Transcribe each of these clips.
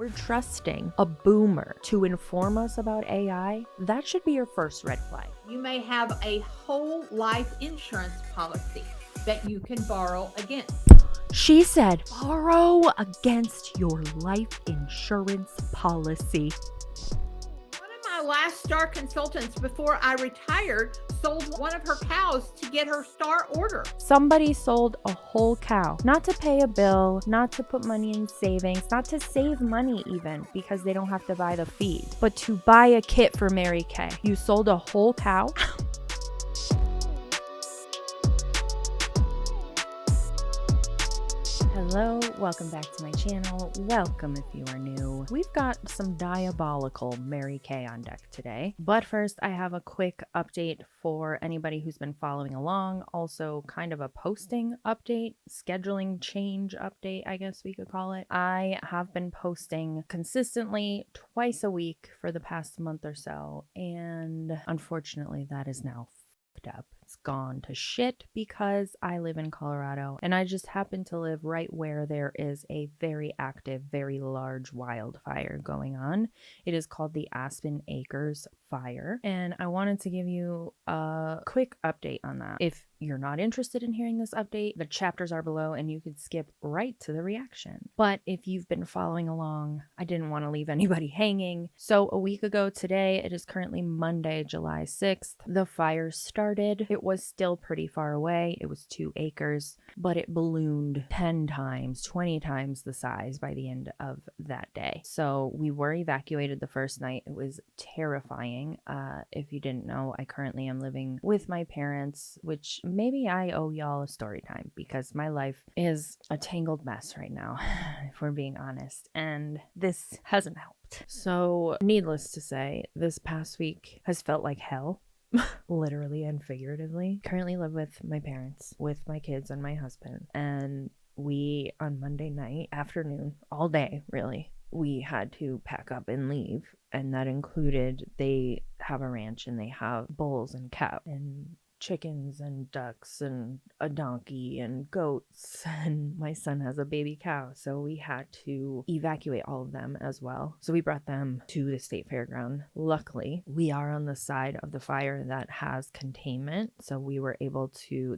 we're trusting a boomer to inform us about AI, that should be your first red flag. You may have a whole life insurance policy that you can borrow against. She said, borrow against your life insurance policy. One of my last star consultants before I retired sold one of her cows to get her star order. Somebody sold a whole cow, not to pay a bill, not to put money in savings, not to save money even because they don't have to buy the feed, but to buy a kit for Mary Kay. You sold a whole cow? Hello, welcome back to my channel. Welcome if you are new. We've got some diabolical Mary Kay on deck today. But first, I have a quick update for anybody who's been following along. Also, kind of a posting update, scheduling change update, I guess we could call it. I have been posting consistently twice a week for the past month or so. And unfortunately, that is now up. It's gone to shit because I live in Colorado and I just happen to live right where there is a very active, very large wildfire going on. It is called the Aspen Acres Fire, and I wanted to give you a quick update on that. If you're not interested in hearing this update, the chapters are below and you could skip right to the reaction. But if you've been following along, I didn't want to leave anybody hanging. So a week ago today, it is currently Monday, July 6th, the fire started. It was still pretty far away. It was 2 acres, but it ballooned 10 times, 20 times the size by the end of that day. So we were evacuated the first night. It was terrifying. If you didn't know, I currently am living with my parents, which maybe I owe y'all a story time because my life is a tangled mess right now, if we're being honest, and this hasn't helped. So needless to say, this past week has felt like hell. Literally and figuratively. Currently live with my parents, with my kids and my husband, and we on Monday night afternoon, all day really, we had to pack up and leave. And that included, they have a ranch and they have bulls and cows and chickens and ducks and a donkey and goats, and my son has a baby cow, so we had to evacuate all of them as well. So we brought them to the state fairground. Luckily, we are on the side of the fire that has containment, so they were able to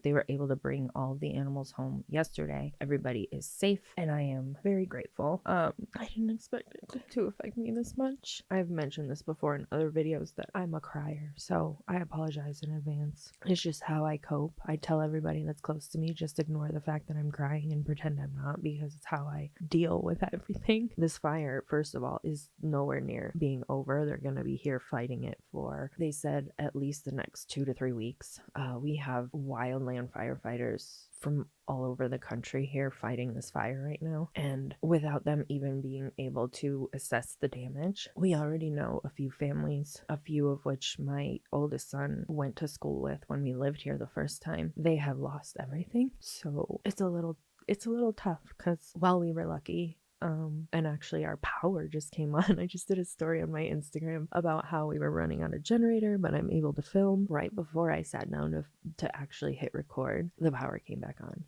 bring all of the animals home yesterday. Everybody is safe and I am very grateful. I didn't expect it to affect me this much. I've mentioned this before in other videos that I'm a crier, so I apologize in advance. It's just how I cope. I tell everybody that's close to me, just ignore the fact that I'm crying and pretend I'm not, because it's how I deal with everything. This fire, first of all, is nowhere near being over. They're going to be here fighting it for, they said, at least the next 2 to 3 weeks. We have wildland firefighters from all over the country here fighting this fire right now, and without them even being able to assess the damage, we already know a few families, a few of which my oldest son went to school with when we lived here the first time. They have lost everything, so it's a little tough, because while we were lucky, and actually our power just came on. I just did a story on my Instagram about how we were running out of generator, but I'm able to film. Right before I sat down to actually hit record, the power came back on.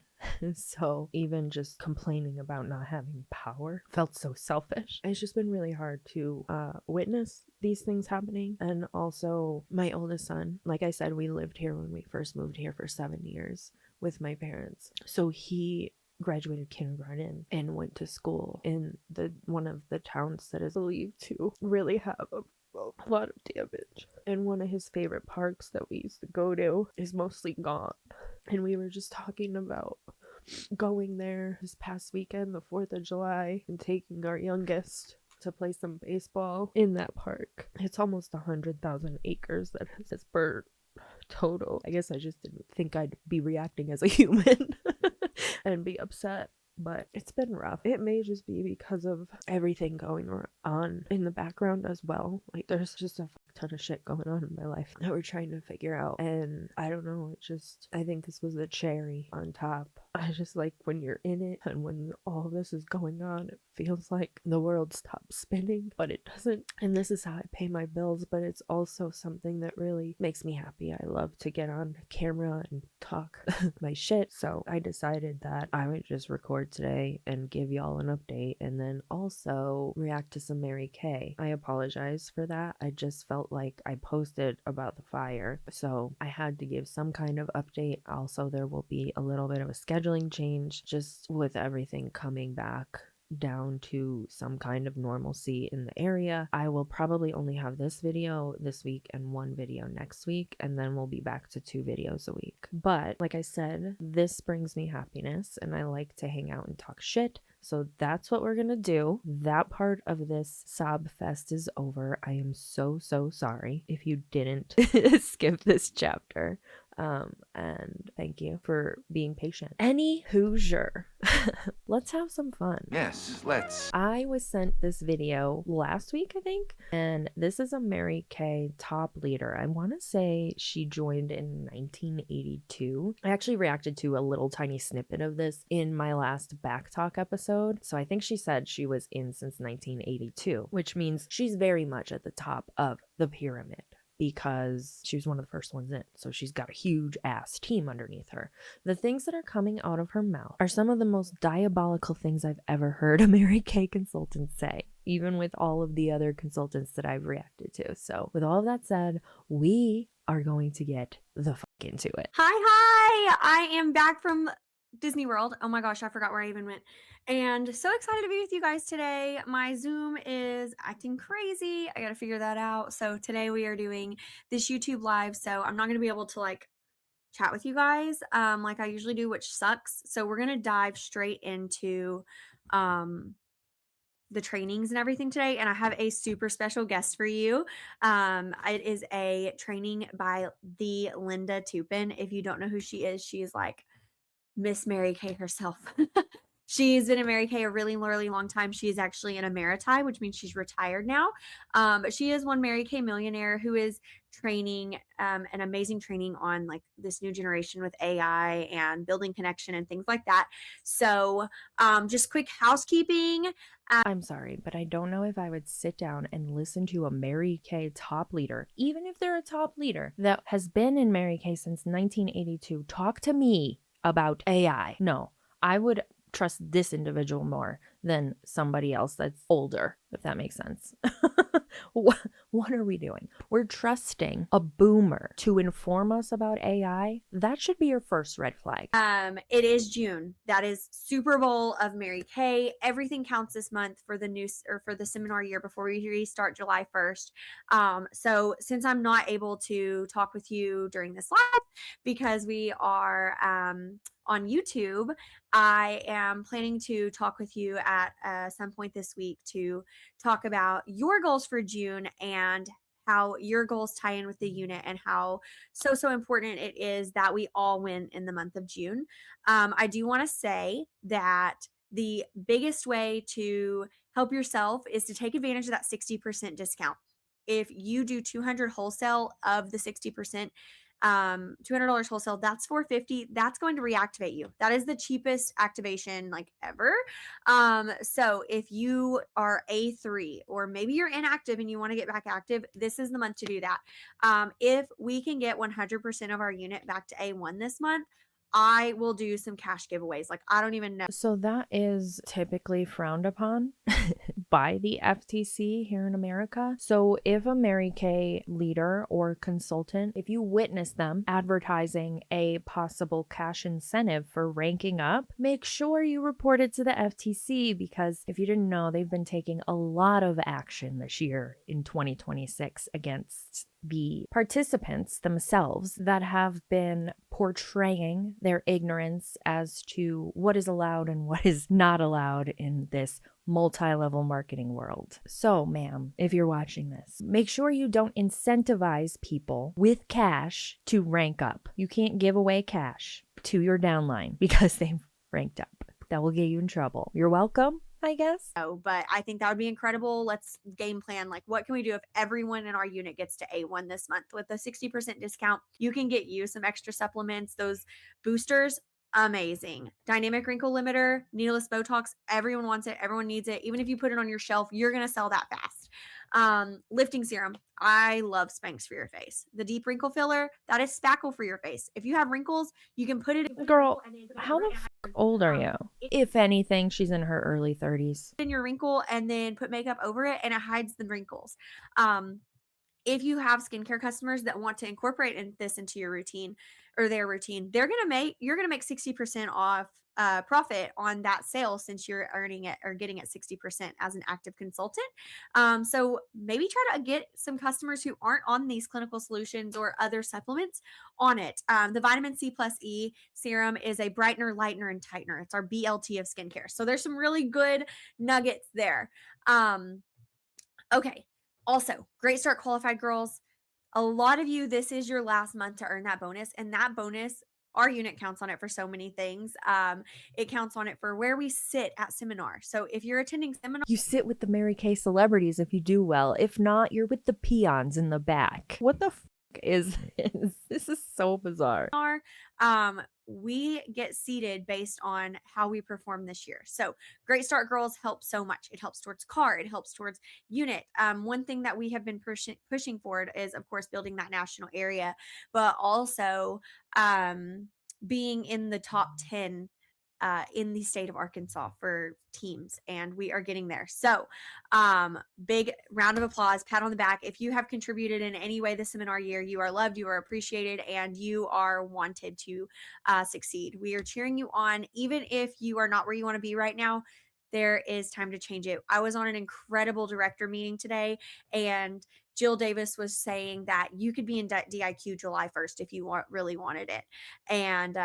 So even just complaining about not having power felt so selfish. It's just been really hard to witness these things happening. And also my oldest son, like I said, we lived here when we first moved here for 7 years with my parents. So he graduated kindergarten and went to school in one of the towns that is believed to really have a lot of damage. And one of his favorite parks that we used to go to is mostly gone. And we were just talking about going there this past weekend, the 4th of July, and taking our youngest to play some baseball in that park. It's almost 100,000 acres that has burnt total. I guess I just didn't think I'd be reacting as a human and be upset, but it's been rough. It may just be because of everything going on in the background as well. Like, there's just a ton of shit going on in my life that we're trying to figure out, and I don't know, I think this was the cherry on top I just like when you're in it and when all this is going on, it feels like the world stops spinning, but it doesn't. And this is how I pay my bills, but it's also something that really makes me happy. I love to get on camera and talk my shit. So I decided that I would just record today and give y'all an update and then also react to some Mary Kay. I apologize for that. I just felt like I posted about the fire, so I had to give some kind of update. Also, there will be a little bit of a scheduling change just with everything coming back down to some kind of normalcy in the area. I will probably only have this video this week and one video next week, and then we'll be back to 2 videos a week. But like I said, this brings me happiness and I like to hang out and talk shit. So that's what we're gonna do. That part of this sob fest is over. I am so sorry if you didn't skip this chapter. And thank you for being patient. Any Hoosier, let's have some fun. Yes, let's. I was sent this video last week, I think, and this is a Mary Kay top leader. I want to say she joined in 1982. I actually reacted to a little tiny snippet of this in my last Back Talk episode. So I think she said she was in since 1982, which means she's very much at the top of the pyramid, because she was one of the first ones in. So she's got a huge ass team underneath her. The things that are coming out of her mouth are some of the most diabolical things I've ever heard a Mary Kay consultant say, even with all of the other consultants that I've reacted to. So with all of that said, we are going to get the fuck into it. Hi, I am back from Disney World. Oh my gosh, I forgot where I even went. And so excited to be with you guys today. My Zoom is acting crazy. I got to figure that out. So today we are doing this YouTube live. So I'm not going to be able to like chat with you guys like I usually do, which sucks. So we're going to dive straight into the trainings and everything today, and I have a super special guest for you. It is a training by the Linda Tupin. If you don't know who she is like Miss Mary Kay herself. She's been in Mary Kay a really long time. She is actually an emeriti, which means she's retired now. But she is one Mary Kay millionaire who is training an amazing training on like this new generation with AI and building connection and things like that. So just quick housekeeping. I'm sorry, but I don't know if I would sit down and listen to a Mary Kay top leader, even if they're a top leader that has been in Mary Kay since 1982, talk to me about AI. No, I would trust this individual more than somebody else that's older, if that makes sense. What are we doing? We're trusting a boomer to inform us about AI. That should be your first red flag. It is June. That is Super Bowl of Mary Kay. Everything counts this month for the new or for the seminar year before we restart July 1st. So since I'm not able to talk with you during this live because we are on YouTube, I am planning to talk with you at some point this week to talk about your goals for June and how your goals tie in with the unit and how so important it is that we all win in the month of June. I do want to say that the biggest way to help yourself is to take advantage of that 60% discount. If you do 200 wholesale of the 60%, $200 wholesale, that's $450. That's going to reactivate you. That is the cheapest activation like ever. So if you are A3 or maybe you're inactive and you want to get back active, this is the month to do that. If we can get 100% of our unit back to A1 this month, I will do some cash giveaways. Like, I don't even know. So that is typically frowned upon by the FTC here in America. So if a Mary Kay leader or consultant, if you witness them advertising a possible cash incentive for ranking up, make sure you report it to the FTC, because if you didn't know, they've been taking a lot of action this year in 2026 against the participants themselves that have been portraying their ignorance as to what is allowed and what is not allowed in this multi-level marketing world. So, ma'am, if you're watching this, make sure you don't incentivize people with cash to rank up. You can't give away cash to your downline because they've ranked up. That will get you in trouble. You're welcome, I guess. But I think that would be incredible. Let's game plan. Like, what can we do if everyone in our unit gets to A1 this month with a 60% discount? You can get you some extra supplements, those boosters. amazing. Dynamic wrinkle limiter, needleless Botox, everyone wants it, everyone needs it. Even if you put it on your shelf, you're going to sell that fast. Lifting serum, I love Spanx for your face. The deep wrinkle filler, that is spackle for your face. If you have wrinkles, you can put it Girl, how the old are you? If anything, she's in her early 30s. in your wrinkle and then put makeup over it, and it hides the wrinkles. If you have skincare customers that want to incorporate this into your routine or their routine, you're gonna make 60% off profit on that sale, since you're earning it or getting it 60% as an active consultant. So maybe try to get some customers who aren't on these clinical solutions or other supplements on it. The vitamin C plus E serum is a brightener, lightener, and tightener. It's our BLT of skincare. So there's some really good nuggets there. Okay. Also, Great Start Qualified girls. A lot of you, this is your last month to earn that bonus. And that bonus, our unit counts on it for so many things. It counts on it for where we sit at seminar. So if you're attending seminar, You sit with the Mary Kay celebrities if you do well. If not, you're with the peons in the back. What the is this? This is so bizarre. we get seated based on how we perform this year. So Great Start Girls helps so much. It helps towards CAR, it helps towards unit. One thing that we have been pushing forward is, of course, building that national area, but also being in the top 10 in the state of Arkansas for teams, and we are getting there. So, big round of applause, pat on the back. If you have contributed in any way this seminar year, you are loved, you are appreciated, and you are wanted to succeed. We are cheering you on, even if you are not where you want to be right now. There is time to change it. I was on an incredible director meeting today, and Jill Davis was saying that you could be in DIQ July 1st if you really wanted it. And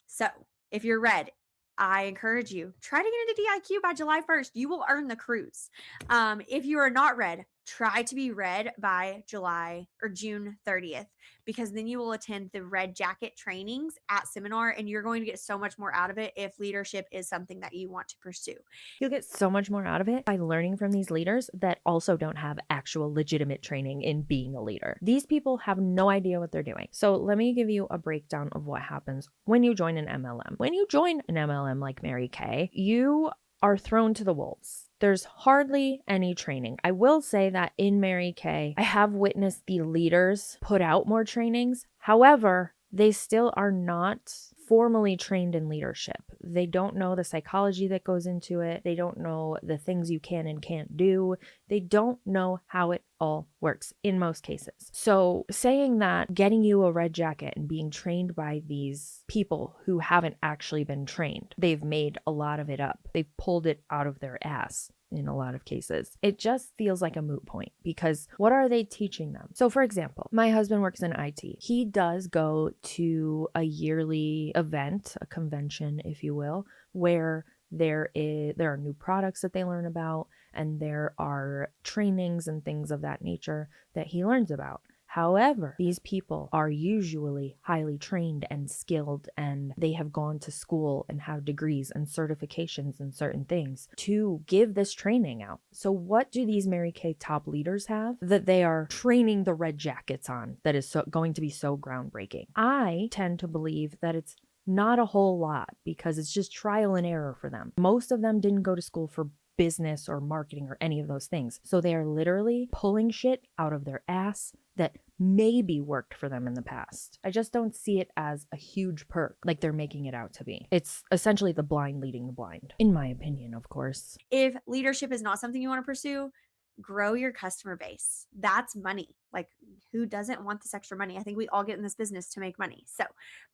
so if you're red, I encourage you, try to get into DIQ by July 1st. You will earn the cruise. If you are not red, try to be red by July or June 30th, because then you will attend the red jacket trainings at seminar, and you're going to get so much more out of it if leadership is something that you want to pursue. You'll get so much more out of it by learning from these leaders that also don't have actual legitimate training in being a leader. These people have no idea what they're doing. So let me give you a breakdown of what happens when you join an MLM. When you join an MLM like Mary Kay, you are thrown to the wolves. There's hardly any training. I will say that in Mary Kay, I have witnessed the leaders put out more trainings. However, they still are not formally trained in leadership. They don't know the psychology that goes into it. They don't know the things you can and can't do. They don't know how it all works in most cases. So saying that getting you a red jacket and being trained by these people who haven't actually been trained, they've made a lot of it up. They've pulled it out of their ass in a lot of cases. It just feels like a moot point, because what are they teaching them? So for example, my husband works in IT. He does go to a yearly event, a convention, if you will, where there are new products that they learn about, and there are trainings and things of that nature that he learns about. However, these people are usually highly trained and skilled, and they have gone to school and have degrees and certifications in certain things to give this training out. So what do these Mary Kay top leaders have that they are training the red jackets on that is going to be so groundbreaking? I tend to believe that it's not a whole lot, because it's just trial and error for them. Most of them didn't go to school for business or marketing or any of those things. So they are literally pulling shit out of their ass that maybe worked for them in the past. I just don't see it as a huge perk like they're making it out to be. It's essentially the blind leading the blind, in my opinion, of course. If leadership is not something you want to pursue, grow your customer base. That's money. Like, who doesn't want this extra money? I think we all get in this business to make money. So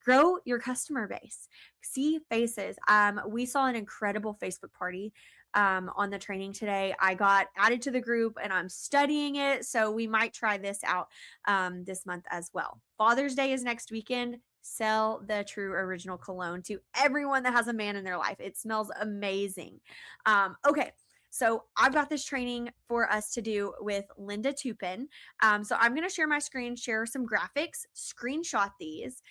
grow your customer base. See faces. We saw an incredible Facebook party on the training today. I got added to the group and I'm studying it. So we might try this out this month as well. Father's Day is next weekend. Sell the True Original Cologne to everyone that has a man in their life. It smells amazing. Okay. So I've got this training for us to do with Linda Tupin. So I'm going to share my screen, share some graphics, screenshot these,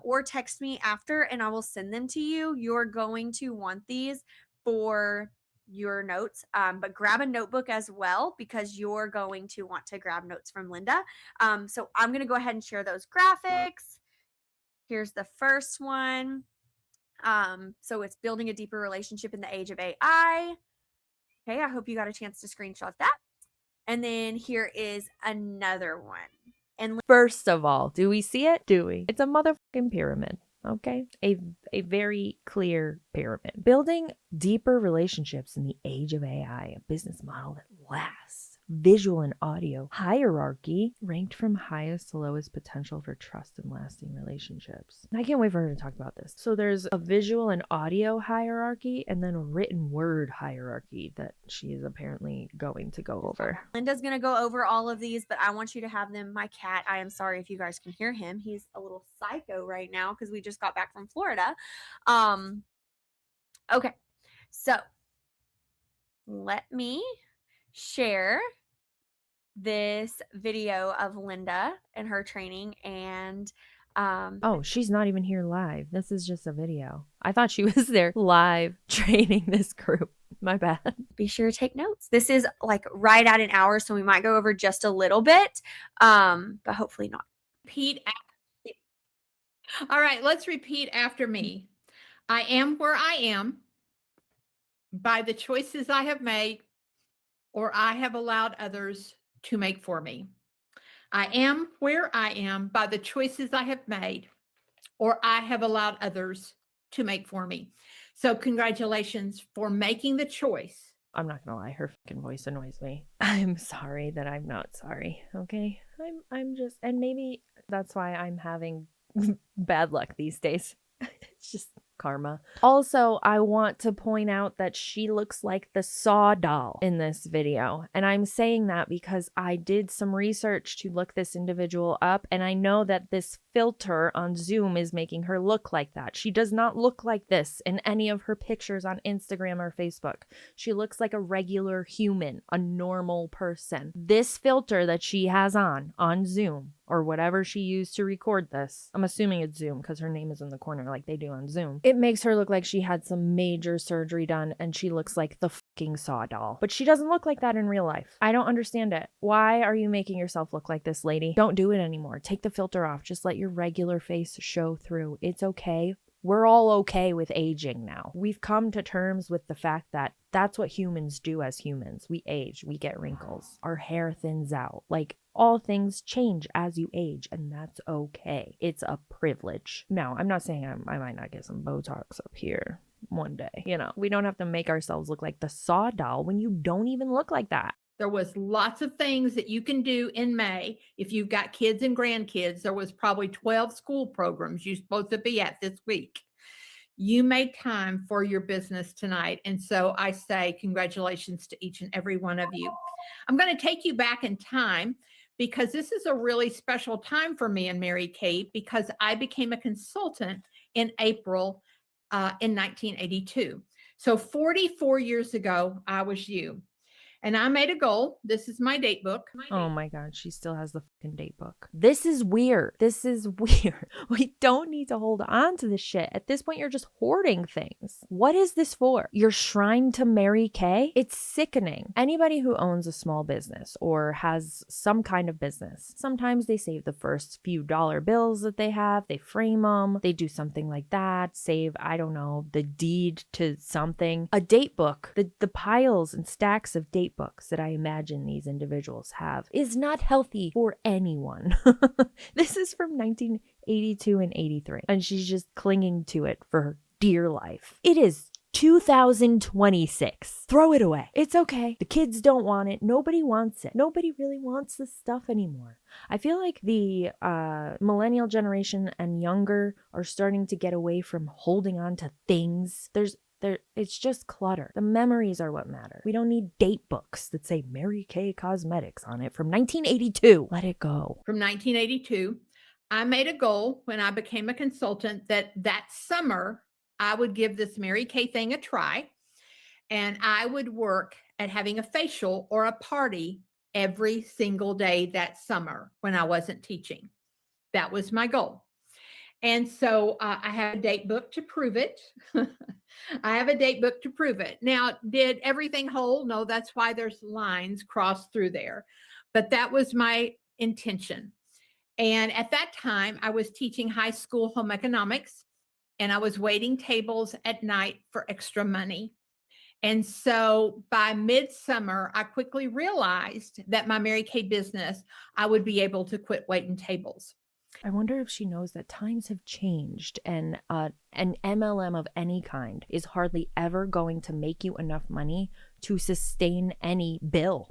or text me after and I will send them to you. You're going to want these for your notes, but grab a notebook as well, because you're going to want to grab notes from Linda. So I'm going to go ahead and share those graphics. Here's the first one. So it's building a deeper relationship in the age of AI. Okay, I hope you got a chance to screenshot that. And then here is another one. And First of all, do we see it? Do we? It's a motherfucking pyramid. Okay. A very clear pyramid. Building deeper relationships in the age of AI, a business model that lasts. Visual and audio hierarchy ranked from highest to lowest potential for trust and lasting relationships. I can't wait for her to talk about this. So there's a visual and audio hierarchy and then a written word hierarchy that she is apparently going to go over. Linda's going to go over all of these, but I want you to have them. My cat, I am sorry if you guys can hear him. He's a little psycho right now because we just got back from Florida. Okay, so let me share this video of Linda and her training. And oh, she's not even here live. This is just a video. I thought she was there live training this group. My bad. Be sure to take notes. This is like right at an hour, so we might go over just a little bit, but hopefully not. Repeat. All right, let's repeat after me. I am where I am by the choices I have made or I have allowed others to make for me. I am where I am by the choices I have made or I have allowed others to make for me. So congratulations for making the choice. I'm not gonna lie, her fucking voice annoys me. I'm sorry that I'm not sorry, okay? I'm just, and maybe that's why I'm having bad luck these days. It's just karma. Also, I want to point out that she looks like the Saw doll in this video. And I'm saying that because I did some research to look this individual up, and I know that this filter on Zoom is making her look like that. She does not look like this in any of her pictures on Instagram or Facebook. She looks like a regular human, a normal person. This filter that she has on Zoom, or whatever she used to record this, I'm assuming it's Zoom because her name is in the corner like they do on Zoom, it makes her look like she had some major surgery done and she looks like the fucking Saw doll. But she doesn't look like that in real life. I don't understand it. Why are you making yourself look like this, lady? Don't do it anymore. Take the filter off. Just let your regular face show through. It's okay. We're all okay with aging now. We've come to terms with the fact that that's what humans do as humans. We age, we get wrinkles, our hair thins out. Like, all things change as you age, and that's okay. It's a privilege. Now, I'm not saying I might not get some Botox up here one day. You know, we don't have to make ourselves look like the Saw doll when you don't even look like that. There was lots of things that you can do in May. If you've got kids and grandkids, there was probably 12 school programs you're supposed to be at this week. You made time for your business tonight. And so I say congratulations to each and every one of you. I'm going to take you back in time because this is a really special time for me and Mary Kay because I became a consultant in April in 1982. So 44 years ago, I was you. And I made a goal. This is my date book. Oh my God, she still has the fucking date book. This is weird. This is weird. We don't need to hold on to this shit. At this point, you're just hoarding things. What is this for? Your shrine to Mary Kay? It's sickening. Anybody who owns a small business or has some kind of business, sometimes they save the first few dollar bills that they have, they frame them, they do something like that, save, I don't know, the deed to something. A date book, the piles and stacks of date books that I imagine these individuals have is not healthy for anyone. This is from 1982 and 83, and she's just clinging to it for her dear life. It is 2026. Throw it away. It's okay. The kids don't want it. Nobody wants it. Nobody really wants this stuff anymore. I feel like the millennial generation and younger are starting to get away from holding on to things. It's just clutter. The memories are what matter. We don't need date books that say Mary Kay Cosmetics on it from 1982. Let it go. From 1982, I made a goal when I became a consultant that summer I would give this Mary Kay thing a try, and I would work at having a facial or a party every single day that summer when I wasn't teaching. That was my goal. And so I have a date book to prove it. I have a date book to prove it. Now, did everything hold? No, that's why there's lines crossed through there. But that was my intention. And at that time, I was teaching high school home economics. and I was waiting tables at night for extra money. And so by midsummer, I quickly realized that my Mary Kay business, I would be able to quit waiting tables. I wonder if she knows that times have changed and an MLM of any kind is hardly ever going to make you enough money to sustain any bill.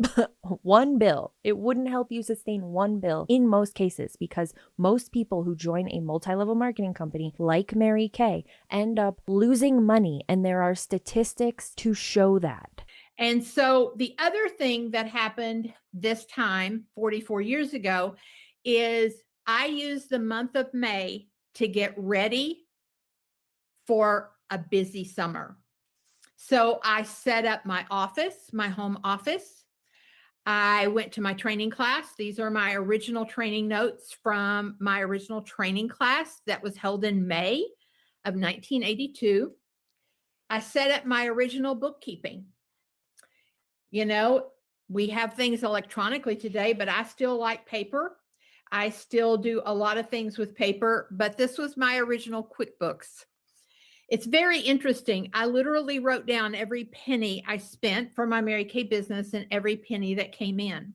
One bill. It wouldn't help you sustain one bill in most cases because most people who join a multi-level marketing company like Mary Kay end up losing money, and there are statistics to show that. And so the other thing that happened this time, 44 years ago, is I used the month of May to get ready for a busy summer. So I set up my office, my home office. I went to my training class. These are my original training notes from my original training class that was held in May of 1982. I set up my original bookkeeping. You know, we have things electronically today, but I still like paper. I still do a lot of things with paper, but this was my original QuickBooks. It's very interesting. I literally wrote down every penny I spent for my Mary Kay business and every penny that came in.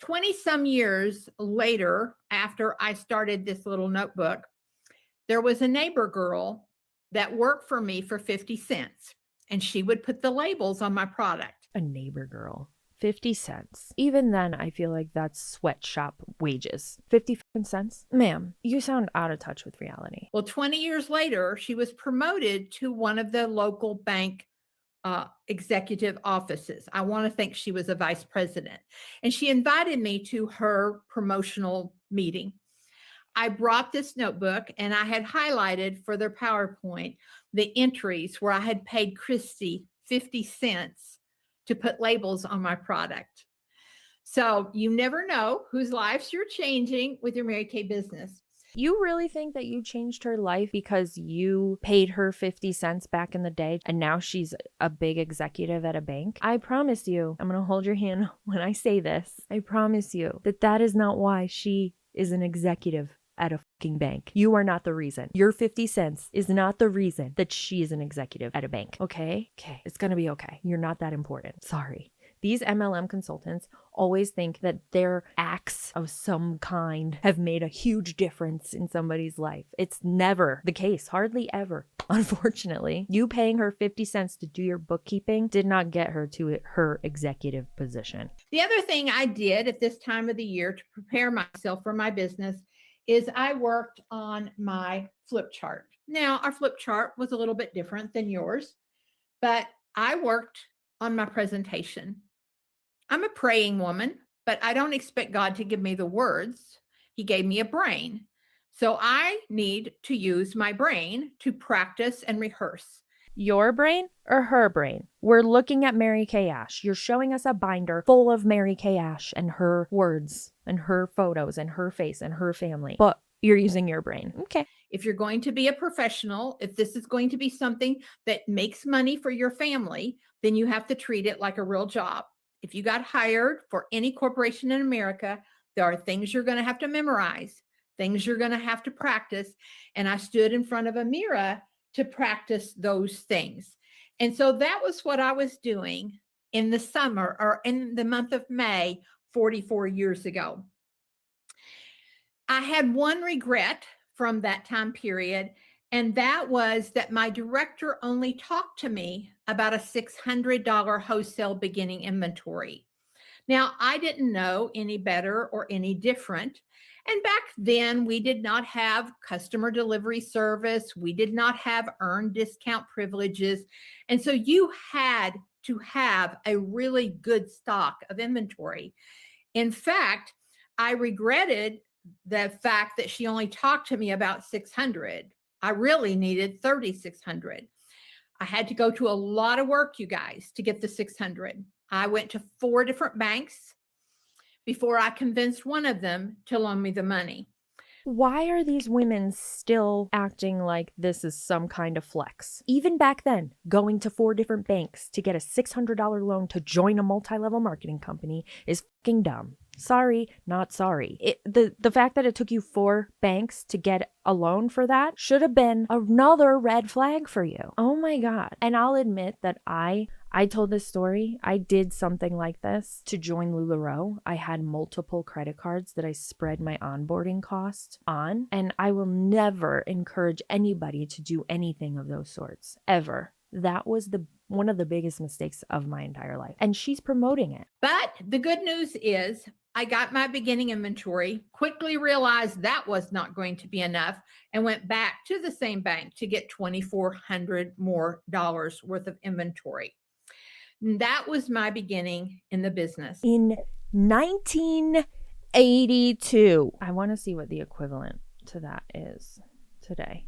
20 some years later, after I started this little notebook, there was a neighbor girl that worked for me for 50 cents, and she would put the labels on my product. A neighbor girl. 50 cents. Even then, I feel like that's sweatshop wages. 50 cents? Ma'am, you sound out of touch with reality. Well, 20 years later, she was promoted to one of the local bank executive offices. I want to think she was a vice president. And she invited me to her promotional meeting. I brought this notebook and I had highlighted for their PowerPoint the entries where I had paid Christy 50 cents to put labels on my product. So you never know whose lives you're changing with your Mary Kay business. You really think that you changed her life because you paid her 50 cents back in the day and now she's a big executive at a bank? I promise you, I'm going to hold your hand when I say this. I promise you that that is not why she is an executive at a fucking bank. You are not the reason. Your 50 cents is not the reason that she is an executive at a bank. Okay? Okay. It's going to be okay. You're not that important. Sorry. These MLM consultants always think that their acts of some kind have made a huge difference in somebody's life. It's never the case. Hardly ever. Unfortunately, you paying her 50 cents to do your bookkeeping did not get her to her executive position. The other thing I did at this time of the year to prepare myself for my business is I worked on my flip chart. Now, our flip chart was a little bit different than yours, but I worked on my presentation. I'm a praying woman, but I don't expect God to give me the words. He gave me a brain. So I need to use my brain to practice and rehearse. Your brain or her brain? We're looking at Mary Kay Ash. You're showing us a binder full of Mary Kay Ash and her words and her photos and her face and her family. But you're using your brain. Okay. If you're going to be a professional, if this is going to be something that makes money for your family, then you have to treat it like a real job. If you got hired for any corporation in America, there are things you're going to have to memorize, things you're going to have to practice. And I stood in front of a mirror to practice those things. And so that was what I was doing in the summer or in the month of May, 44 years ago. I had one regret from that time period, and that was that my director only talked to me about a $600 wholesale beginning inventory. Now, I didn't know any better or any different. And back then, we did not have customer delivery service. We did not have earned discount privileges. And so you had to have a really good stock of inventory. In fact, I regretted the fact that she only talked to me about 600. I really needed 3,600. I had to go to a lot of work, you guys, to get the 600. I went to 4 different banks before I convinced one of them to loan me the money. Why are these women still acting like this is some kind of flex? Even back then, going to 4 different banks to get a $600 loan to join a multi-level marketing company is fucking dumb. Sorry, not sorry. The fact that it took you 4 banks to get a loan for that should have been another red flag for you. Oh my God. And I'll admit that I told this story. I did something like this to join LuLaRoe. I had multiple credit cards that I spread my onboarding costs on, and I will never encourage anybody to do anything of those sorts, ever. That was one of the biggest mistakes of my entire life. And she's promoting it. But the good news is I got my beginning inventory, quickly realized that was not going to be enough, and went back to the same bank to get $2,400 more worth of inventory. And that was my beginning in the business. In 1982. I want to see what the equivalent to that is today.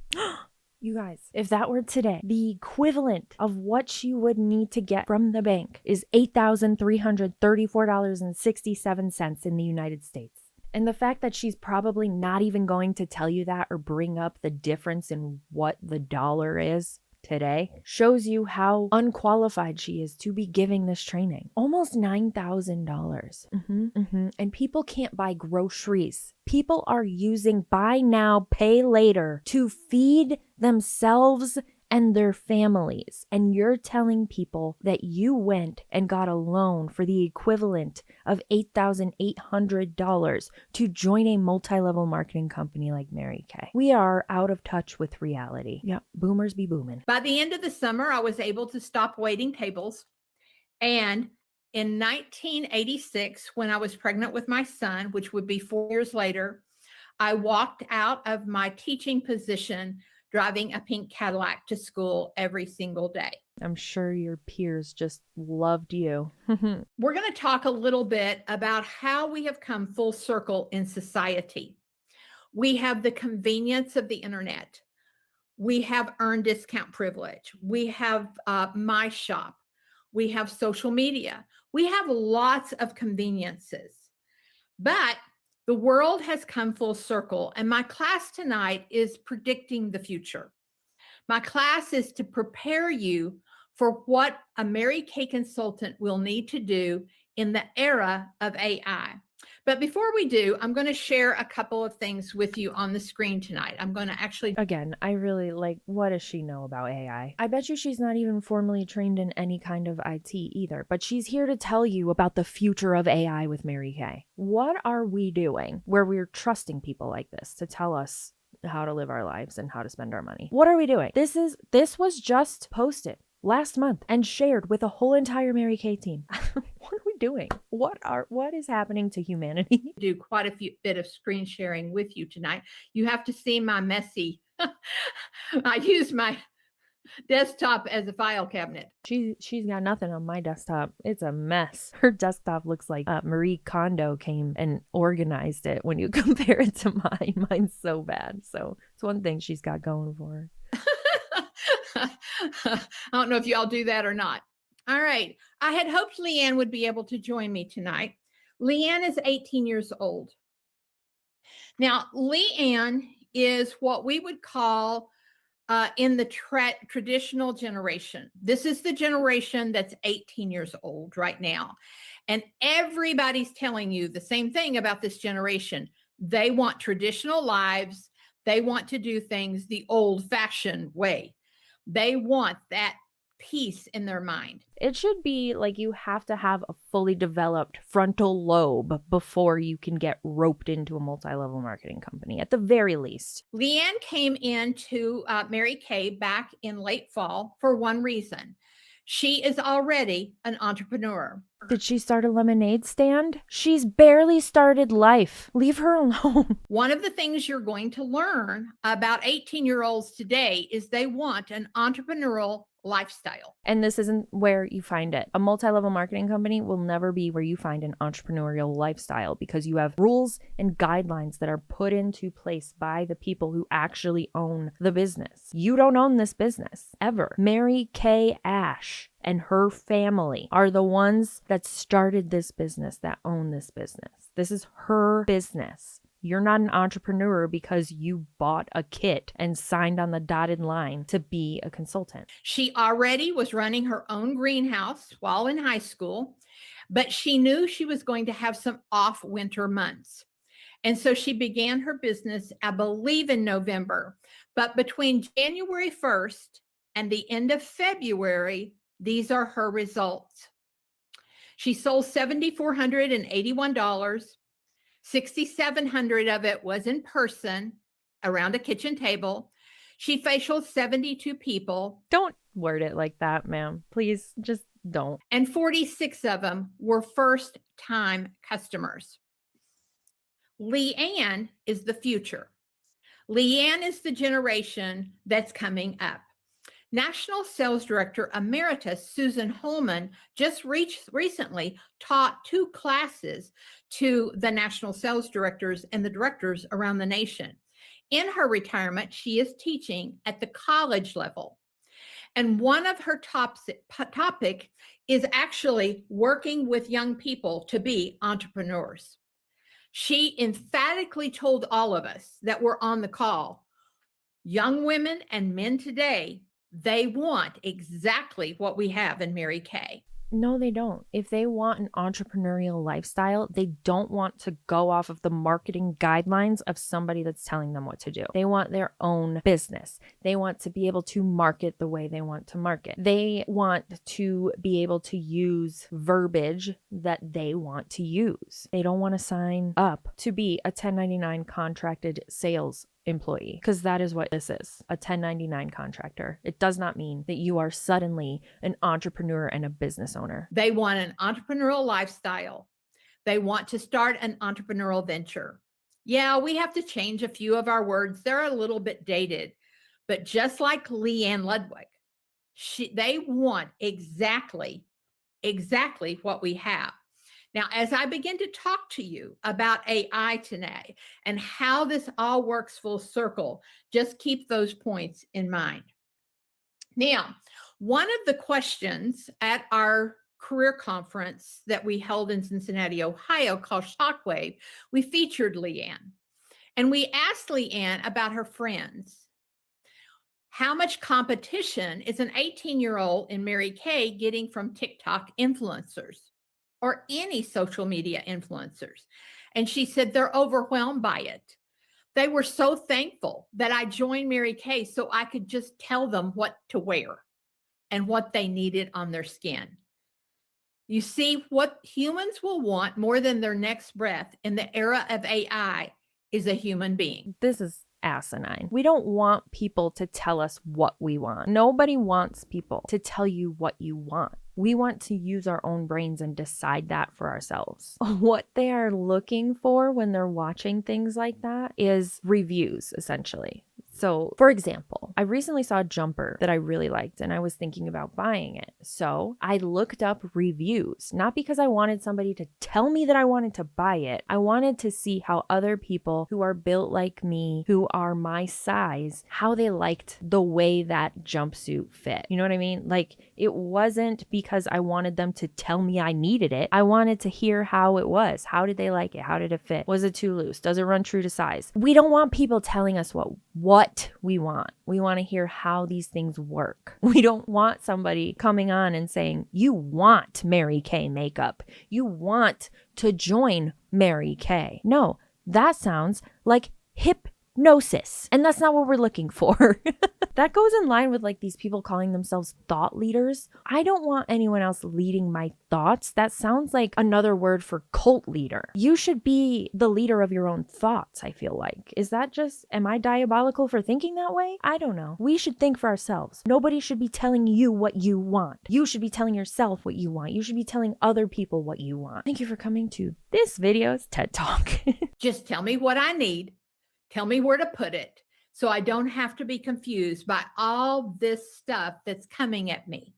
You guys, if that were today, the equivalent of what she would need to get from the bank is $8,334.67 in the United States. And the fact that she's probably not even going to tell you that or bring up the difference in what the dollar is today shows you how unqualified she is to be giving this training. Almost $9,000. And people can't buy groceries. People are using buy now, pay later to feed themselves and their families. And you're telling people that you went and got a loan for the equivalent of $8,800 to join a multi-level marketing company like Mary Kay. We are out of touch with reality. Yep, boomers be booming. By the end of the summer, I was able to stop waiting tables. And in 1986, when I was pregnant with my son, which would be 4 years later, I walked out of my teaching position driving a pink Cadillac to school every single day. I'm sure your peers just loved you. We're going to talk a little bit about how we have come full circle in society. We have the convenience of the internet. We have earned discount privilege. We have My Shop. We have social media. We have lots of conveniences. But the world has come full circle, and my class tonight is predicting the future. My class is to prepare you for what a Mary Kay consultant will need to do in the era of AI. But before we do, I'm going to share a couple of things with you on the screen tonight. I'm going to actually... Again, I really what does she know about AI? I bet you she's not even formally trained in any kind of IT either, but she's here to tell you about the future of AI with Mary Kay. What are we doing where we're trusting people like this to tell us how to live our lives and how to spend our money? What are we doing? This was just posted last month and shared with a whole entire Mary Kay team. What are we doing? What is happening to humanity? Do quite a bit of screen sharing with you tonight. You have to see my messy. I use my desktop as a file cabinet. She's got nothing on my desktop. It's a mess. Her desktop looks like Marie Kondo came and organized it when you compare it to mine. Mine's so bad. So it's one thing she's got going for her. I don't know if y'all do that or not. All right. I had hoped Leanne would be able to join me tonight. Leanne is 18 years old. Now, Leanne is what we would call in the traditional generation. This is the generation that's 18 years old right now. And everybody's telling you the same thing about this generation. They want traditional lives. They want to do things the old-fashioned way. They want that peace in their mind. It should be like you have to have a fully developed frontal lobe before you can get roped into a multi-level marketing company, at the very least. Leanne came into Mary Kay back in late fall for one reason. She is already an entrepreneur. Did she start a lemonade stand? She's barely started life. Leave her alone. One of the things you're going to learn about 18-year-olds today is they want an entrepreneurial lifestyle. And this isn't where you find it. A multi-level marketing company will never be where you find an entrepreneurial lifestyle, because you have rules and guidelines that are put into place by the people who actually own the business. You don't own this business, ever. Mary Kay Ash and her family are the ones that started this business, that own this business. This is her business. You're not an entrepreneur because you bought a kit and signed on the dotted line to be a consultant. She already was running her own greenhouse while in high school, but she knew she was going to have some off winter months. And so she began her business, I believe, in November. But between January 1st and the end of February, these are her results. She sold $7,481. $6,700 of it was in person around a kitchen table. She facialed 72 people. Don't word it like that, ma'am. Please just don't. And 46 of them were first-time customers. Leanne is the future. Leanne is the generation that's coming up. National Sales Director Emeritus Susan Holman just recently taught 2 classes to the national sales directors and the directors around the nation. In her retirement, she is teaching at the college level. And one of her topic is actually working with young people to be entrepreneurs. She emphatically told all of us that were on the call, young women and men today, they want exactly what we have in Mary Kay. No, they don't. If they want an entrepreneurial lifestyle, they don't want to go off of the marketing guidelines of somebody that's telling them what to do. They want their own business. They want to be able to market the way they want to market. They want to be able to use verbiage that they want to use. They don't want to sign up to be a 1099 contracted sales employee, because that is what this is, a 1099 contractor. It does not mean that you are suddenly an entrepreneur and a business owner. They want an entrepreneurial lifestyle. They want to start an entrepreneurial venture. Yeah, we have to change a few of our words. They're a little bit dated, but just like Leanne Ludwig, they want exactly what we have. Now, as I begin to talk to you about AI today and how this all works full circle, just keep those points in mind. Now, one of the questions at our career conference that we held in Cincinnati, Ohio, called Shockwave, we featured Leanne. And we asked Leanne about her friends. How much competition is an 18-year-old in Mary Kay getting from TikTok influencers or any social media influencers? And she said they're overwhelmed by it. They were so thankful that I joined Mary Kay so I could just tell them what to wear and what they needed on their skin. You see, what humans will want more than their next breath in the era of AI is a human being. This is asinine. We don't want people to tell us what we want. Nobody wants people to tell you what you want. We want to use our own brains and decide that for ourselves. What they are looking for when they're watching things like that is reviews, essentially. So, for example, I recently saw a jumper that I really liked and I was thinking about buying it. So I looked up reviews, not because I wanted somebody to tell me that I wanted to buy it. I wanted to see how other people who are built like me, who are my size, how they liked the way that jumpsuit fit. You know what I mean? Like, it wasn't because I wanted them to tell me I needed it. I wanted to hear how it was. How did they like it? How did it fit? Was it too loose? Does it run true to size? We don't want people telling us what we want. We want to hear how these things work. We don't want somebody coming on and saying, you want Mary Kay makeup. You want to join Mary Kay. No, that sounds like hypnosis. And that's not what we're looking for. That goes in line with like these people calling themselves thought leaders. I don't want anyone else leading my thoughts. That sounds like another word for cult leader. You should be the leader of your own thoughts, I feel like. Am I diabolical for thinking that way? I don't know. We should think for ourselves. Nobody should be telling you what you want. You should be telling yourself what you want. You should be telling other people what you want. Thank you for coming to this video's TED Talk. Just tell me what I need. Tell me where to put it so I don't have to be confused by all this stuff that's coming at me.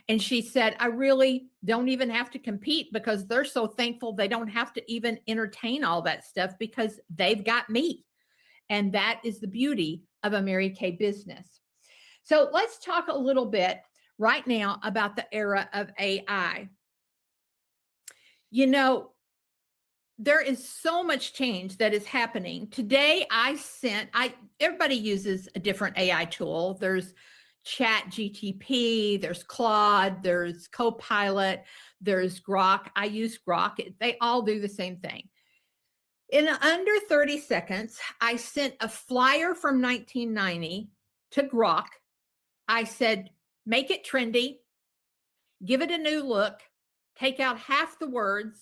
And she said, I really don't even have to compete because they're so thankful they don't have to even entertain all that stuff because they've got me. And that is the beauty of a Mary Kay business. So let's talk a little bit right now about the era of AI. You know, there is so much change that is happening. Today, everybody uses a different AI tool. There's Chat GTP, there's Claude, there's Copilot, there's Grok. I use Grok. They all do the same thing. In under 30 seconds, I sent a flyer from 1990 to Grok. I said, make it trendy, give it a new look, take out half the words,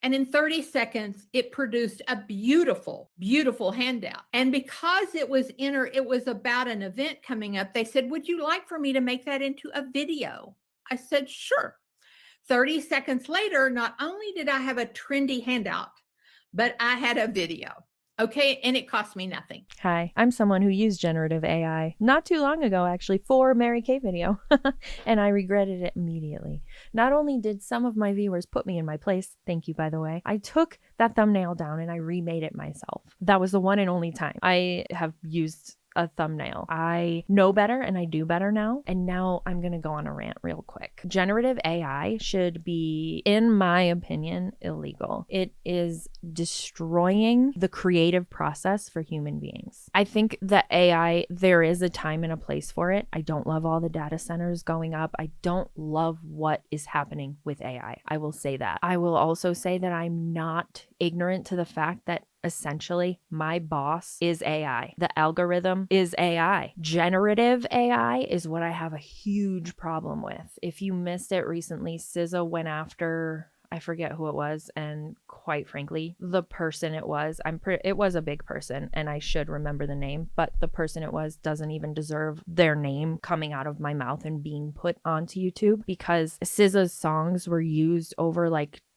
and in 30 seconds, it produced a beautiful, beautiful handout. And because it was about an event coming up, they said, would you like for me to make that into a video? I said, sure. 30 seconds later, not only did I have a trendy handout, but I had a video. Okay. And it cost me nothing. Hi, I'm someone who used generative AI not too long ago, actually, for a Mary Kay video, and I regretted it immediately. Not only did some of my viewers put me in my place, thank you, by the way, I took that thumbnail down and I remade it myself. That was the one and only time I have used a thumbnail. I know better and I do better now. And now I'm going to go on a rant real quick. Generative AI should be, in my opinion, illegal. It is destroying the creative process for human beings. I think that AI, there is a time and a place for it. I don't love all the data centers going up. I don't love what is happening with AI. I will say that. I will also say that I'm not ignorant to the fact that essentially my boss is AI. The algorithm is AI. Generative AI is what I have a huge problem with. If you missed it recently, SZA went after, I forget who it was, and quite frankly, the person it was, it was a big person and I should remember the name, but the person it was doesn't even deserve their name coming out of my mouth and being put onto YouTube, because SZA's songs were used over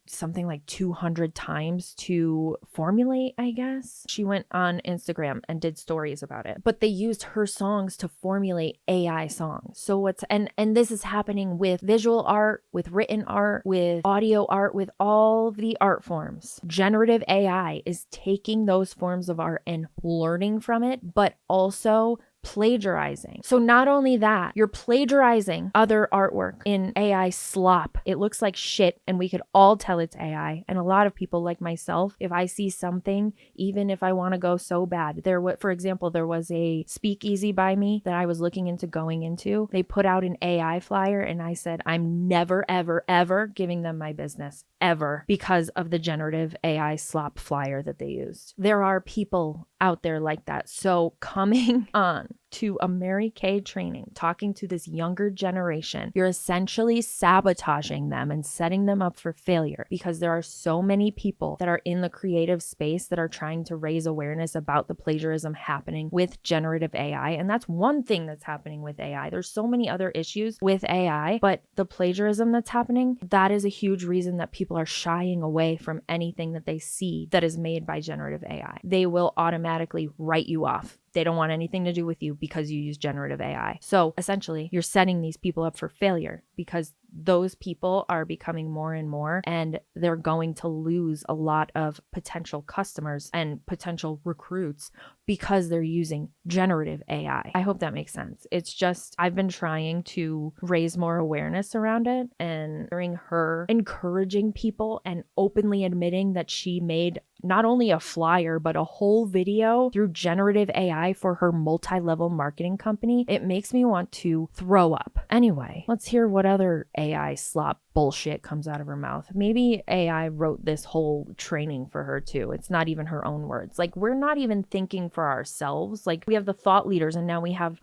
something like 200 times to formulate, I guess. She went on Instagram and did stories about it, but they used her songs to formulate AI songs. So and this is happening with visual art, with written art, with audio art, with all the art forms. Generative AI is taking those forms of art and learning from it, but also plagiarizing. So not only that, you're plagiarizing other artwork in AI slop. It looks like shit and we could all tell it's AI. And a lot of people like myself, if I see something, even if I want to go so bad, for example, there was a speakeasy by me that I was looking into going into. They put out an AI flyer and I said, I'm never, ever, ever giving them my business, ever, because of the generative AI slop flyer that they used. There are people out there like that. So coming on to a Mary Kay training, talking to this younger generation, you're essentially sabotaging them and setting them up for failure, because there are so many people that are in the creative space that are trying to raise awareness about the plagiarism happening with generative AI. And that's one thing that's happening with AI. There's so many other issues with AI, but the plagiarism that's happening, that is a huge reason that people are shying away from anything that they see that is made by generative AI. They will automatically write you off. They don't want anything to do with you because you use generative AI. So essentially, you're setting these people up for failure, because those people are becoming more and more, and they're going to lose a lot of potential customers and potential recruits because they're using generative AI. I hope that makes sense. It's just, I've been trying to raise more awareness around it, and hearing her encouraging people and openly admitting that she made not only a flyer, but a whole video through generative AI for her multi-level marketing company, it makes me want to throw up. Anyway, let's hear what other AI slop bullshit comes out of her mouth. Maybe AI wrote this whole training for her too. It's not even her own words. We're not even thinking for ourselves. We have the thought leaders, and now we have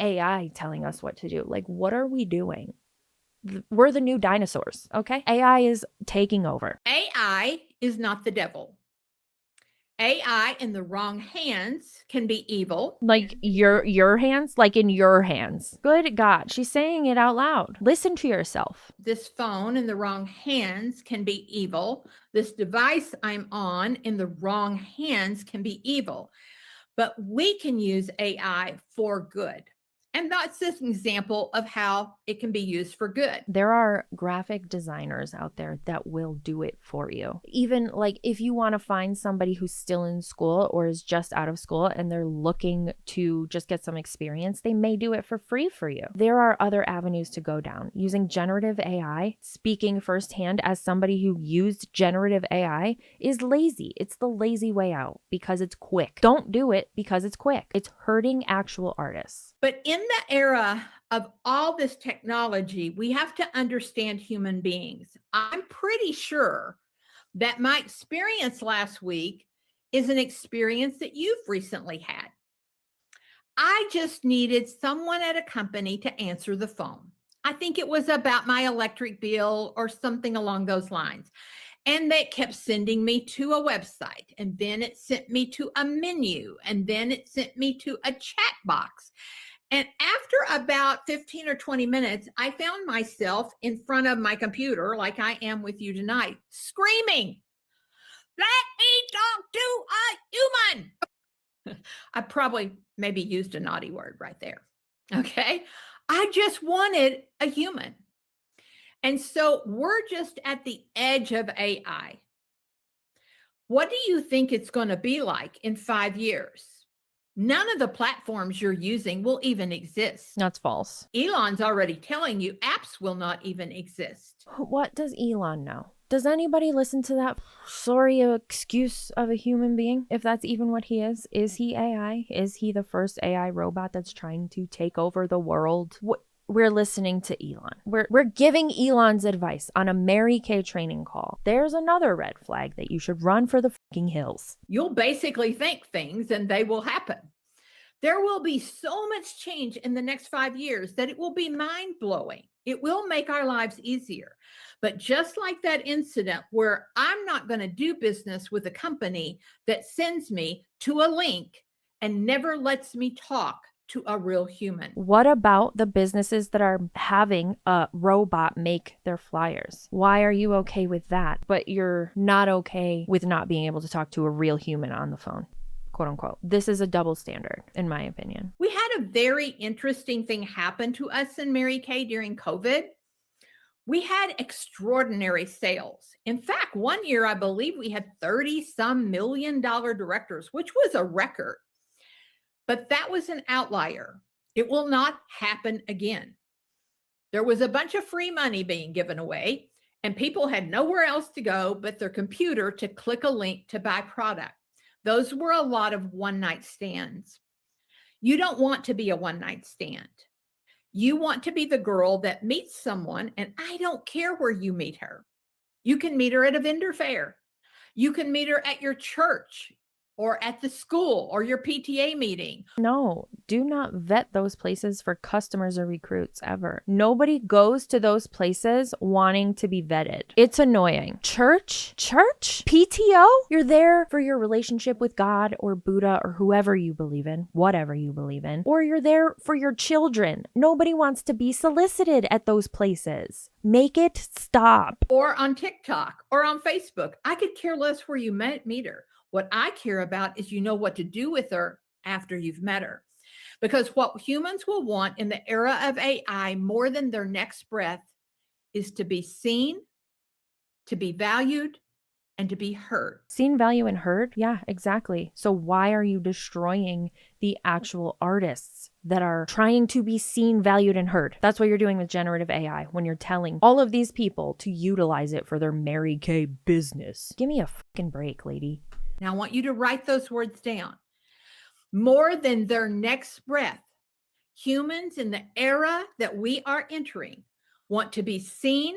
AI telling us what to do. What are we doing? We're the new dinosaurs, okay? AI is taking over. AI is not the devil. AI in the wrong hands can be evil. Your hands? In your hands. Good God, she's saying it out loud. Listen to yourself. This phone in the wrong hands can be evil. This device I'm on in the wrong hands can be evil. But we can use AI for good. And that's just an example of how it can be used for good. There are graphic designers out there that will do it for you. Even like if you want to find somebody who's still in school or is just out of school and they're looking to just get some experience, they may do it for free for you. There are other avenues to go down. Using generative AI, speaking firsthand as somebody who used generative AI, is lazy. It's the lazy way out because it's quick. Don't do it because it's quick. It's hurting actual artists. But in the era of all this technology, we have to understand human beings. I'm pretty sure that my experience last week is an experience that you've recently had. I just needed someone at a company to answer the phone. I think it was about my electric bill or something along those lines. And they kept sending me to a website, and then it sent me to a menu, and then it sent me to a chat box. And after about 15 or 20 minutes, I found myself in front of my computer, like I am with you tonight, screaming, "Let me talk to a human." I probably maybe used a naughty word right there. Okay. I just wanted a human. And so we're just at the edge of AI. What do you think it's going to be like in 5 years? None of the platforms you're using will even exist. That's false. Elon's already telling you apps will not even exist. What does Elon know? Does anybody listen to that sorry excuse of a human being? If that's even what he is he AI? Is he the first AI robot that's trying to take over the world? We're listening to Elon. We're giving Elon's advice on a Mary Kay training call. There's another red flag that you should run for the fucking hills. You'll basically think things and they will happen. There will be so much change in the next 5 years that it will be mind-blowing. It will make our lives easier. But just like that incident where I'm not going to do business with a company that sends me to a link and never lets me talk to a real human. What about the businesses that are having a robot make their flyers? Why are you okay with that, but you're not okay with not being able to talk to a real human on the phone? Quote unquote. This is a double standard, in my opinion. We had a very interesting thing happen to us in Mary Kay during COVID. We had extraordinary sales. In fact, one year, I believe we had 30-some million dollar directors, which was a record. But that was an outlier. It will not happen again. There was a bunch of free money being given away, and people had nowhere else to go but their computer to click a link to buy product. Those were a lot of one-night stands. You don't want to be a one-night stand. You want to be the girl that meets someone, and I don't care where you meet her. You can meet her at a vendor fair. You can meet her at your church or at the school or your PTA meeting. No, do not vet those places for customers or recruits ever. Nobody goes to those places wanting to be vetted. It's annoying. Church, PTO, you're there for your relationship with God or Buddha or whoever you believe in, whatever you believe in, or you're there for your children. Nobody wants to be solicited at those places. Make it stop. Or on TikTok or on Facebook. I could care less where you meet her. What I care about is you know what to do with her after you've met her. Because what humans will want in the era of AI more than their next breath is to be seen, to be valued, and to be heard. Seen, value, and heard? Yeah, exactly. So why are you destroying the actual artists that are trying to be seen, valued, and heard? That's what you're doing with generative AI when you're telling all of these people to utilize it for their Mary Kay business. Give me a fucking break, lady. Now, I want you to write those words down. More than their next breath, humans in the era that we are entering want to be seen,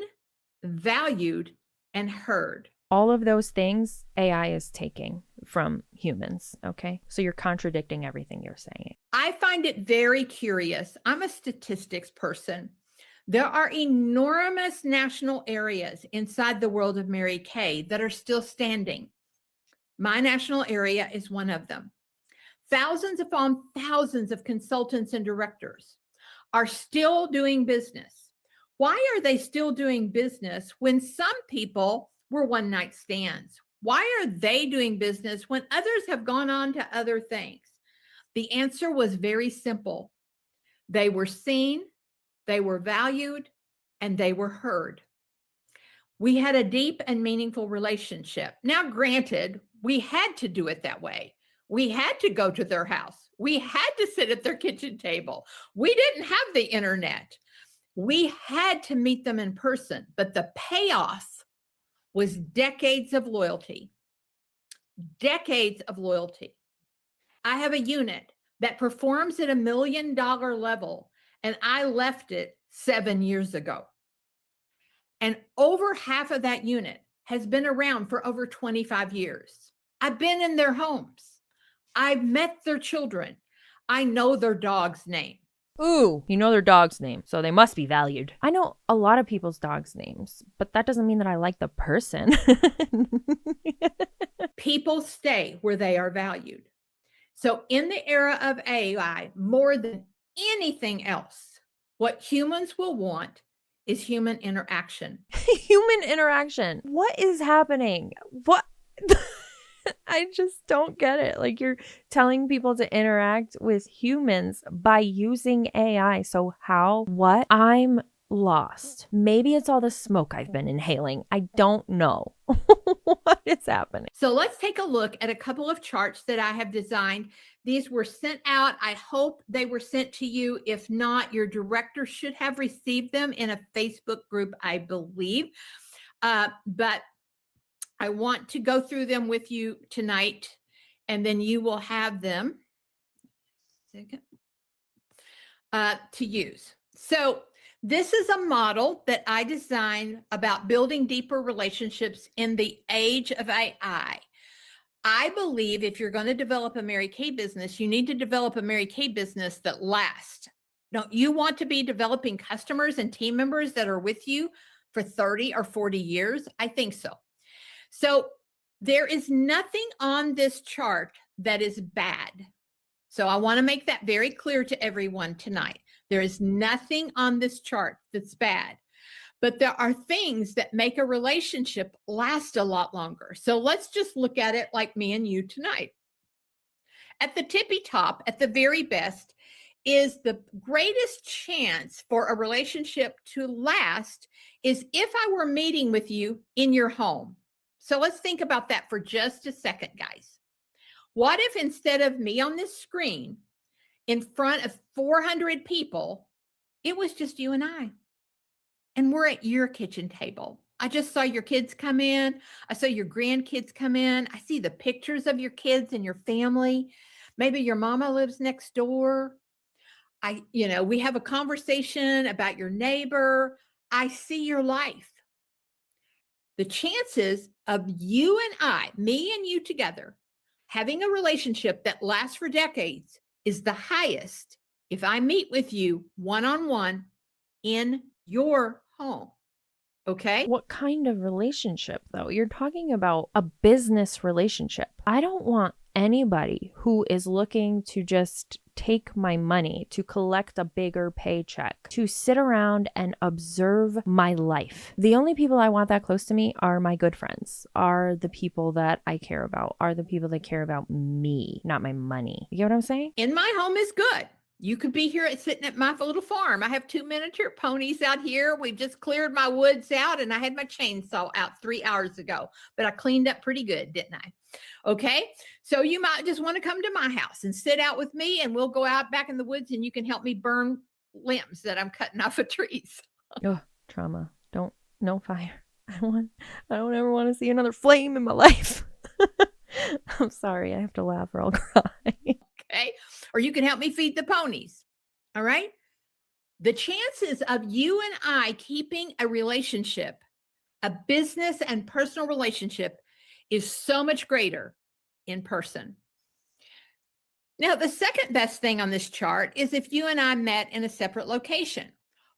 valued, and heard. All of those things AI is taking from humans, okay? So you're contradicting everything you're saying. I find it very curious. I'm a statistics person. There are enormous national areas inside the world of Mary Kay that are still standing. My national area is one of them. Thousands upon thousands of consultants and directors are still doing business. Why are they still doing business when some people were one-night stands? Why are they doing business when others have gone on to other things? The answer was very simple. They were seen, they were valued, and they were heard. We had a deep and meaningful relationship. Now, granted, we had to do it that way. We had to go to their house. We had to sit at their kitchen table. We didn't have the internet. We had to meet them in person, but the payoff was decades of loyalty. Decades of loyalty. I have a unit that performs at $1 million level, and I left it 7 years ago. And over half of that unit has been around for over 25 years. I've been in their homes. I've met their children. I know their dog's name. Ooh, you know their dog's name, so they must be valued. I know a lot of people's dogs' names, but that doesn't mean that I like the person. People stay where they are valued. So in the era of AI, more than anything else, what humans will want is human interaction. Human interaction. What is happening? What? I just don't get it. Like, you're telling people to interact with humans by using AI. So how? What? I'm lost. Maybe it's all the smoke I've been inhaling. I don't know. What is happening? So let's take a look at a couple of charts that I have designed. These were sent out. I hope they were sent to you. If not, your director should have received them in a Facebook group, I believe. But I want to go through them with you tonight, and then you will have them to use. So this is a model that I designed about building deeper relationships in the age of AI. I believe if you're going to develop a Mary Kay business, you need to develop a Mary Kay business that lasts. Don't you want to be developing customers and team members that are with you for 30 or 40 years? I think so. So there is nothing on this chart that is bad. So I want to make that very clear to everyone tonight. There is nothing on this chart that's bad, but there are things that make a relationship last a lot longer. So let's just look at it like me and you tonight. At the tippy top, at the very best, is the greatest chance for a relationship to last is if I were meeting with you in your home. So let's think about that for just a second, guys. What if instead of me on this screen in front of 400 people, it was just you and I, and we're at your kitchen table? I just saw your kids come in. I saw your grandkids come in. I see the pictures of your kids and your family. Maybe your mama lives next door. We have a conversation about your neighbor. I see your life. The chances of you and I, me and you together, having a relationship that lasts for decades is the highest if I meet with you one-on-one in your home. Okay? What kind of relationship, though? You're talking about a business relationship. I don't want anybody who is looking to just take my money, to collect a bigger paycheck, to sit around and observe my life. The only people I want that close to me are my good friends, are the people that I care about, are the people that care about me, not my money. You get what I'm saying? In my home is good. You could be here sitting at my little farm. I have 2 miniature ponies out here. We just cleared my woods out, and I had my chainsaw out 3 hours ago, but I cleaned up pretty good, didn't I? Okay. So you might just want to come to my house and sit out with me, and we'll go out back in the woods and you can help me burn limbs that I'm cutting off of trees. Oh, trauma. No fire. I don't ever want to see another flame in my life. I'm sorry. I have to laugh or I'll cry. Okay. Or you can help me feed the ponies. All right. The chances of you and I keeping a relationship, a business and personal relationship, is so much greater in person. Now, the second best thing on this chart is if you and I met in a separate location.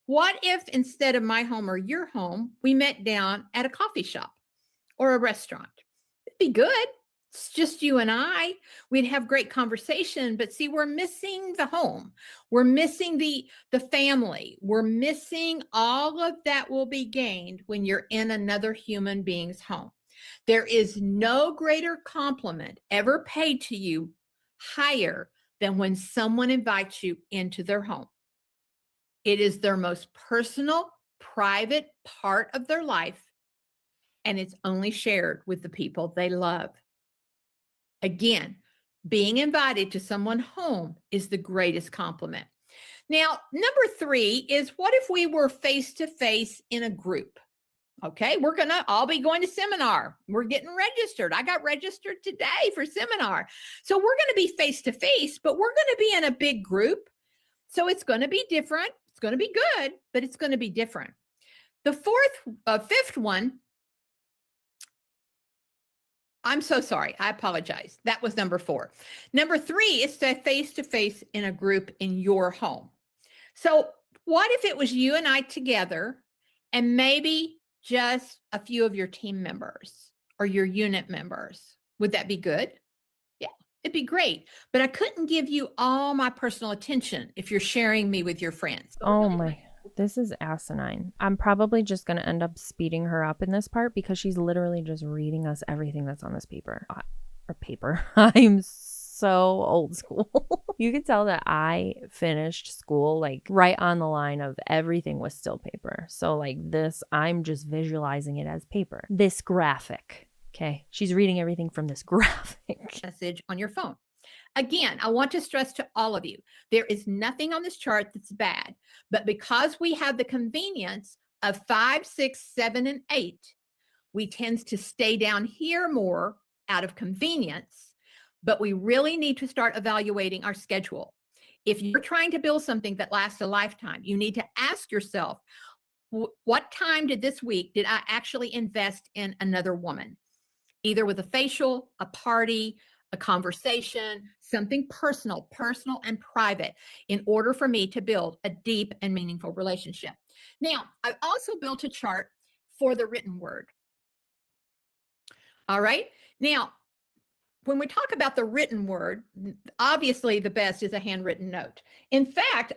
What if instead of my home or your home, we met down at a coffee shop or a restaurant? It'd be good. It's just you and I. We'd have great conversation, but see, we're missing the home. We're missing the family. We're missing all of that will be gained when you're in another human being's home. There is no greater compliment ever paid to you higher than when someone invites you into their home. It is their most personal, private part of their life, and it's only shared with the people they love. Again, being invited to someone's home is the greatest compliment. Now, number 3 is, what if we were face to face in a group? Okay, we're gonna all be going to seminar. We're getting registered. I got registered today for seminar. So we're gonna be face to face, but we're gonna be in a big group. So it's gonna be different. It's gonna be good, but it's gonna be different. The fifth one, I'm so sorry. I apologize. That was number 4. Number 3 is to face in a group in your home. So what if it was you and I together, and maybe just a few of your team members or your unit members? Would that be good? Yeah, it'd be great. But I couldn't give you all my personal attention if you're sharing me with your friends. Oh my, this is asinine. I'm probably just going to end up speeding her up in this part because she's literally just reading us everything that's on this paper. Or paper. I'm so old school. You can tell that I finished school like right on the line of everything was still paper. So like this, I'm just visualizing it as paper. This graphic. Okay. She's reading everything from this graphic. Message on your phone. Again, I want to stress to all of you, there is nothing on this chart that's bad, but because we have the convenience of 5, 6, 7, and 8, we tend to stay down here more out of convenience, but we really need to start evaluating our schedule. If you're trying to build something that lasts a lifetime, you need to ask yourself, what time did I actually invest in another woman? Either with a facial, a party, a conversation, something personal and private, in order for me to build a deep and meaningful relationship. Now, I've also built a chart for the written word. All right. Now, when we talk about the written word, obviously the best is a handwritten note. In fact,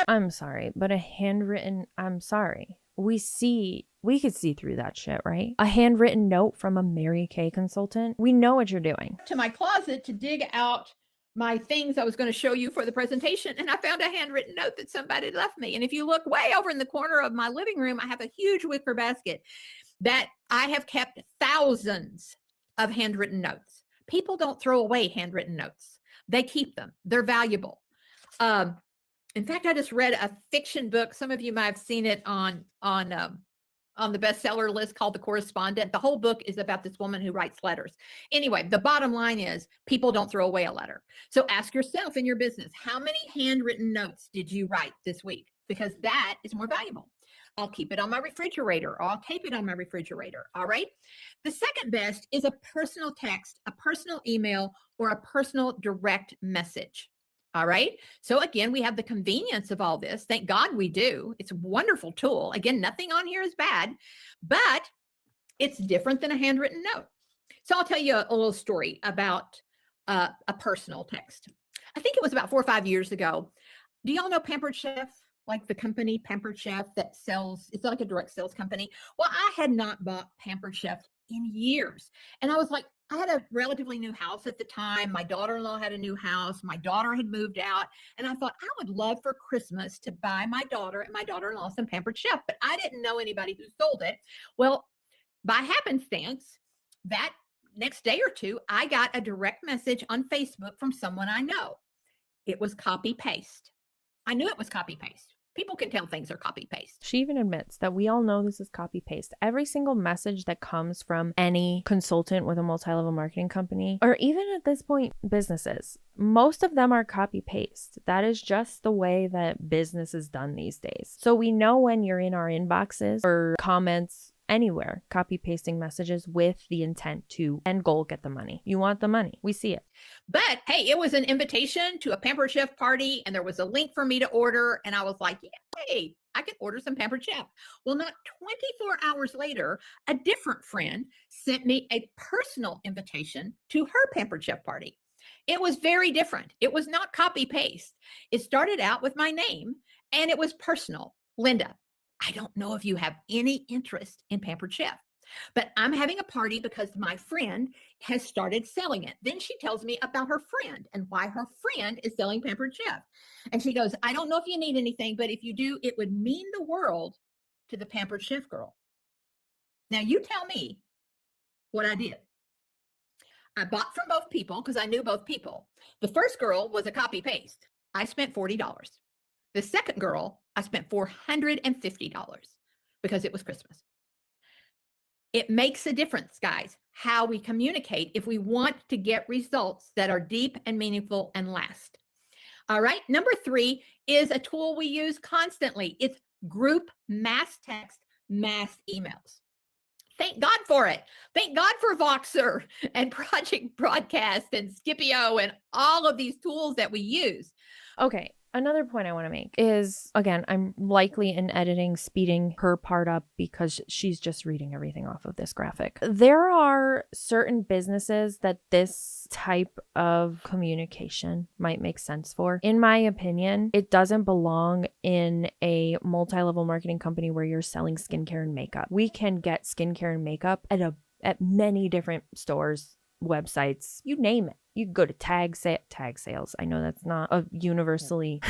I'm sorry, but a handwritten, I'm sorry. We could see through that shit, right? A handwritten note from a Mary Kay consultant. We know what you're doing. To my closet to dig out my things I was going to show you for the presentation, and I found a handwritten note that somebody left me. And if you look way over in the corner of my living room, I have a huge wicker basket that I have kept thousands of handwritten notes. People don't throw away handwritten notes. They keep them. They're valuable. In fact, I just read a fiction book. Some of you might have seen it on the bestseller list, called The Correspondent. The whole book is about this woman who writes letters. Anyway, the bottom line is people don't throw away a letter. So ask yourself in your business, how many handwritten notes did you write this week? Because that is more valuable. I'll keep it on my refrigerator, or I'll tape it on my refrigerator. All right. The second best is a personal text, a personal email, or a personal direct message. All right. So again, we have the convenience of all this. Thank God we do. It's a wonderful tool. Again, nothing on here is bad, but it's different than a handwritten note. So I'll tell you a little story about a personal text. I think it was about 4 or 5 years ago. Do y'all know Pampered Chef? Like the company Pampered Chef that sells, it's like a direct sales company. Well, I had not bought Pampered Chef in years. And I was like, I had a relatively new house at the time. My daughter-in-law had a new house. My daughter had moved out. And I thought, I would love for Christmas to buy my daughter and my daughter-in-law some Pampered Chef, but I didn't know anybody who sold it. Well, by happenstance, that next day or two, I got a direct message on Facebook from someone I know. It was copy-paste. I knew it was copy-paste. People can tell things are copy-paste. She even admits that we all know this is copy-paste. Every single message that comes from any consultant with a multi-level marketing company, or even at this point, businesses, most of them are copy-paste. That is just the way that business is done these days. So we know when you're in our inboxes or comments anywhere, copy-pasting messages with the intent to end goal, get the money. You want the money. We see it. But hey, it was an invitation to a Pampered Chef party, and there was a link for me to order. And I was like, hey, I can order some Pampered Chef. Well, not 24 hours later, a different friend sent me a personal invitation to her Pampered Chef party. It was very different. It was not copy-paste. It started out with my name, and it was personal. Linda, I don't know if you have any interest in Pampered Chef. But I'm having a party because my friend has started selling it. Then she tells me about her friend and why her friend is selling Pampered Chef. And she goes, I don't know if you need anything, but if you do, it would mean the world to the Pampered Chef girl. Now you tell me what I did. I bought from both people because I knew both people. The first girl was a copy paste. I spent $40. The second girl, I spent $450 because it was Christmas. It makes a difference, guys, how we communicate if we want to get results that are deep and meaningful and last. All right. Number 3 is a tool we use constantly. It's group mass text, mass emails. Thank God for it. Thank God for Voxer and Project Broadcast and Scipio and all of these tools that we use. Okay, another point I want to make is, again, I'm likely in editing speeding her part up because she's just reading everything off of this graphic. There are certain businesses that this type of communication might make sense for. In my opinion, it doesn't belong in a multi-level marketing company where you're selling skincare and makeup. We can get skincare and makeup at many different stores, websites, you name it. You go to tag sales. I know that's not a universally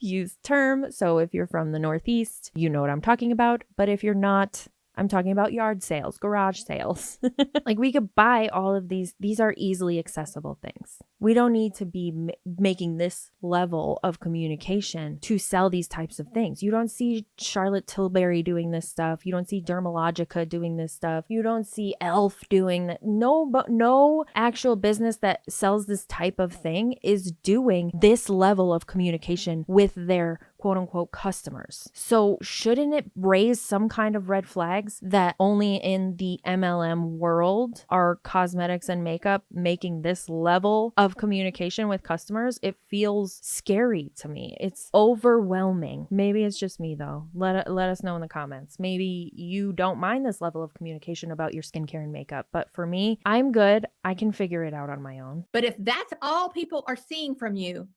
used term. So if you're from the Northeast, you know what I'm talking about. But if you're not, I'm talking about yard sales, garage sales. Like we could buy all of these. These are easily accessible things. We don't need to be making this level of communication to sell these types of things. You don't see Charlotte Tilbury doing this stuff. You don't see Dermalogica doing this stuff. You don't see Elf doing that. No actual business that sells this type of thing is doing this level of communication with their quote unquote customers. So shouldn't it raise some kind of red flags that only in the MLM world are cosmetics and makeup making this level of communication with customers? It feels scary to me. It's overwhelming. Maybe it's just me though. Let us know in the comments. Maybe you don't mind this level of communication about your skincare and makeup, but for me, I'm good. I can figure it out on my own. But if that's all people are seeing from you,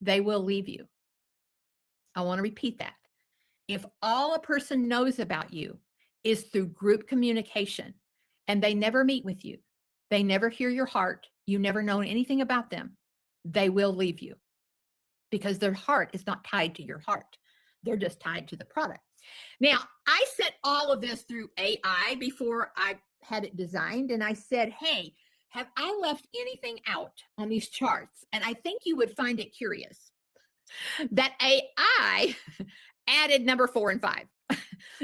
they will leave you. I want to repeat that. If all a person knows about you is through group communication and they never meet with you, they never hear your heart, you never know anything about them, they will leave you because their heart is not tied to your heart. They're just tied to the product. Now, I set all of this through AI before I had it designed. And I said, hey, have I left anything out on these charts? And I think you would find it curious that AI added number 4 and 5.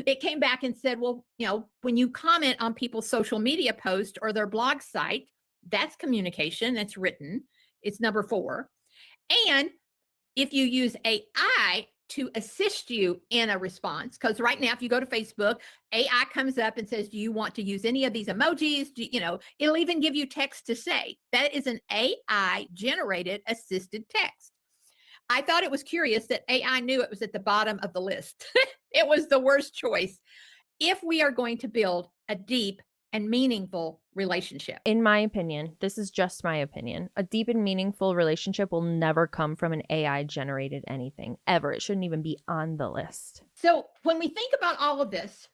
It came back and said, well, when you comment on people's social media post or their blog site, that's communication, that's written. It's number 4. And if you use AI to assist you in a response, because right now, if you go to Facebook, AI comes up and says, do you want to use any of these emojis? It'll even give you text to say. That is an AI generated assisted text. I thought it was curious that AI knew it was at the bottom of the list. It was the worst choice if we are going to build a deep and meaningful relationship. In my opinion, this is just my opinion, a deep and meaningful relationship will never come from an AI generated anything, ever. It shouldn't even be on the list. So when we think about all of this,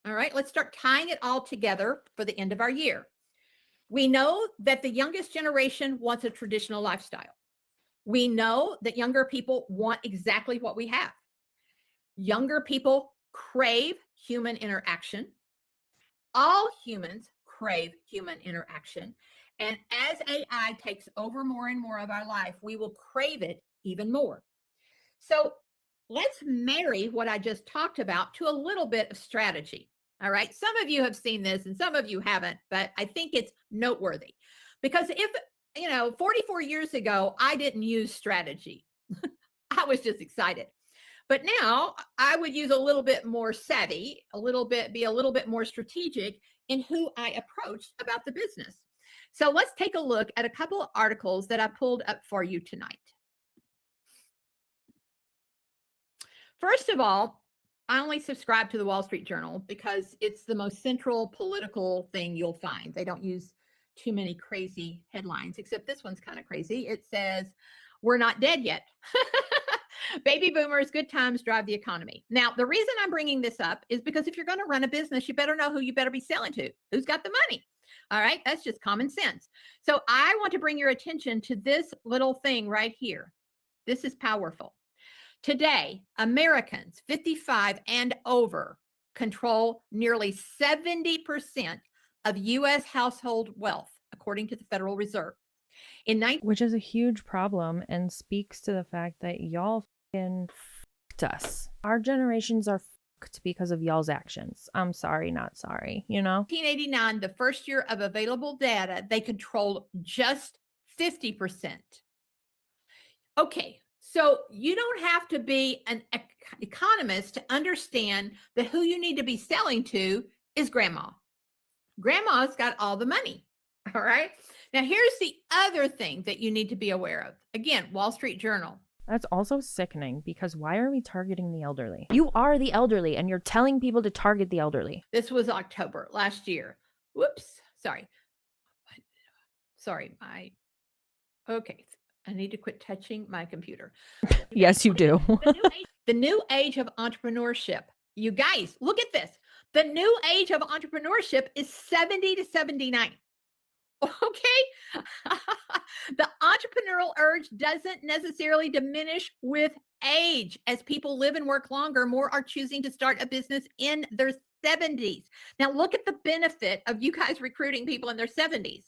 all right, let's start tying it all together for the end of our year. We know that the youngest generation wants a traditional lifestyle. We know that younger people want exactly what we have. Younger people crave human interaction. All humans crave human interaction. And as AI takes over more and more of our life, we will crave it even more. So let's marry what I just talked about to a little bit of strategy. All right. Some of you have seen this and some of you haven't, but I think it's noteworthy because if 44 years ago, I didn't use strategy. I was just excited. But now I would use a little bit more savvy, be a little bit more strategic in who I approached about the business. So let's take a look at a couple of articles that I pulled up for you tonight. First of all, I only subscribe to the Wall Street Journal because it's the most central political thing you'll find. They don't use too many crazy headlines, except this one's kind of crazy. It says, we're not dead yet. Baby boomers, good times drive the economy. Now, the reason I'm bringing this up is because if you're going to run a business, you better know who you better be selling to, who's got the money. All right, that's just common sense. So I want to bring your attention to this little thing right here. This is powerful. Today, Americans 55 and over control nearly 70% of U.S. household wealth, according to the Federal Reserve. Which is a huge problem and speaks to the fact that y'all fucking fucked us. Our generations are fucked because of y'all's actions. I'm sorry, not sorry, you know? 1989, the first year of available data, they controlled just 50%. Okay, so you don't have to be an economist to understand that who you need to be selling to is grandma. Grandma's got all the money. All right. Now, here's the other thing that you need to be aware of. Again, Wall Street Journal. That's also sickening because why are we targeting the elderly? You are the elderly and you're telling people to target the elderly. This was October last year. Whoops. Sorry. Okay. I need to quit touching my computer. Yes, you do. The new age of entrepreneurship. You guys, look at this. The new age of entrepreneurship is 70 to 79. Okay. The entrepreneurial urge doesn't necessarily diminish with age. As people live and work longer, more are choosing to start a business in their 70s. Now, look at the benefit of you guys recruiting people in their 70s.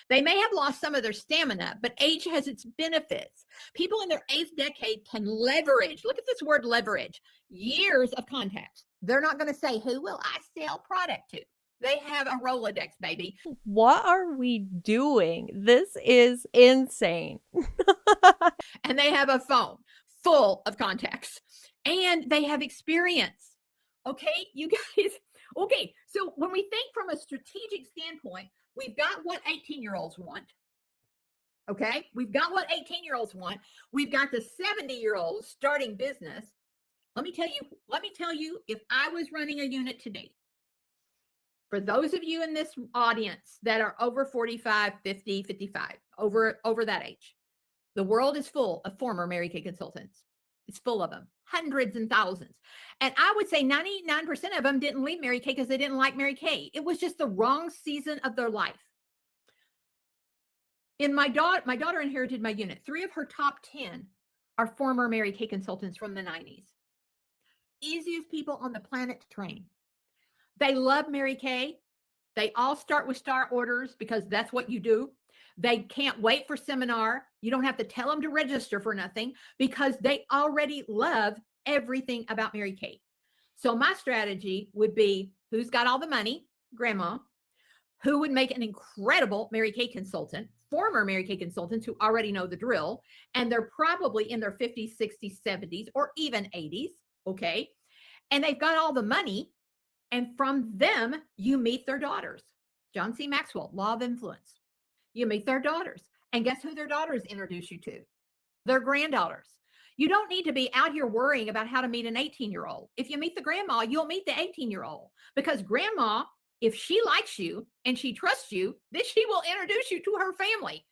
They may have lost some of their stamina, but age has its benefits. People in their 8th decade can leverage, look at this word leverage, years of contacts. They're not going to say, who will I sell product to? They have a Rolodex, baby. What are we doing? This is insane. And they have a phone full of contacts. And they have experience. Okay, you guys. Okay, so when we think from a strategic standpoint, we've got what 18-year-olds want. Okay, we've got what 18-year-olds want. We've got the 70-year-olds starting business. Let me tell you, if I was running a unit today, for those of you in this audience that are over 45, 50, 55, over that age, the world is full of former Mary Kay consultants. It's full of them, hundreds and thousands. And I would say 99% of them didn't leave Mary Kay because they didn't like Mary Kay. It was just the wrong season of their life. My daughter inherited my unit. 3 of her top 10 are former Mary Kay consultants from the 90s. Easiest people on the planet to train. They love Mary Kay. They all start with star orders because that's what you do. They can't wait for seminar. You don't have to tell them to register for nothing because they already love everything about Mary Kay. So my strategy would be, who's got all the money? Grandma. Who would make an incredible Mary Kay consultant? Former Mary Kay consultants who already know the drill. And they're probably in their 50s, 60s, 70s, or even 80s. Okay. And they've got all the money. And from them, you meet their daughters. John C. Maxwell, Law of Influence. You meet their daughters. And guess who their daughters introduce you to? Their granddaughters. You don't need to be out here worrying about how to meet an 18-year-old. If you meet the grandma, you'll meet the 18-year-old. Because grandma, if she likes you and she trusts you, then she will introduce you to her family.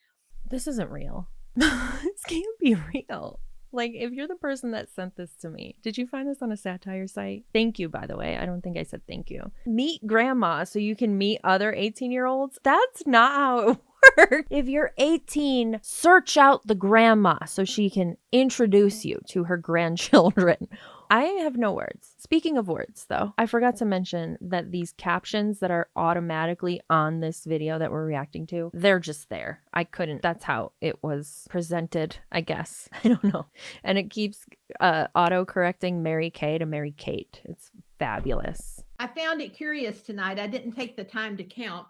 This isn't real. This can't be real. Like, if you're the person that sent this to me, did you find this on a satire site? Thank you, by the way. I don't think I said thank you. Meet grandma so you can meet other 18-year-olds. That's not how it works. If you're 18, search out the grandma so she can introduce you to her grandchildren. I have no words. Speaking of words, though, I forgot to mention that these captions that are automatically on this video that we're reacting to, they're just there. I couldn't. That's how it was presented, I guess. I don't know. And it keeps auto-correcting Mary Kay to Mary Kate. It's fabulous. I found it curious tonight. I didn't take the time to count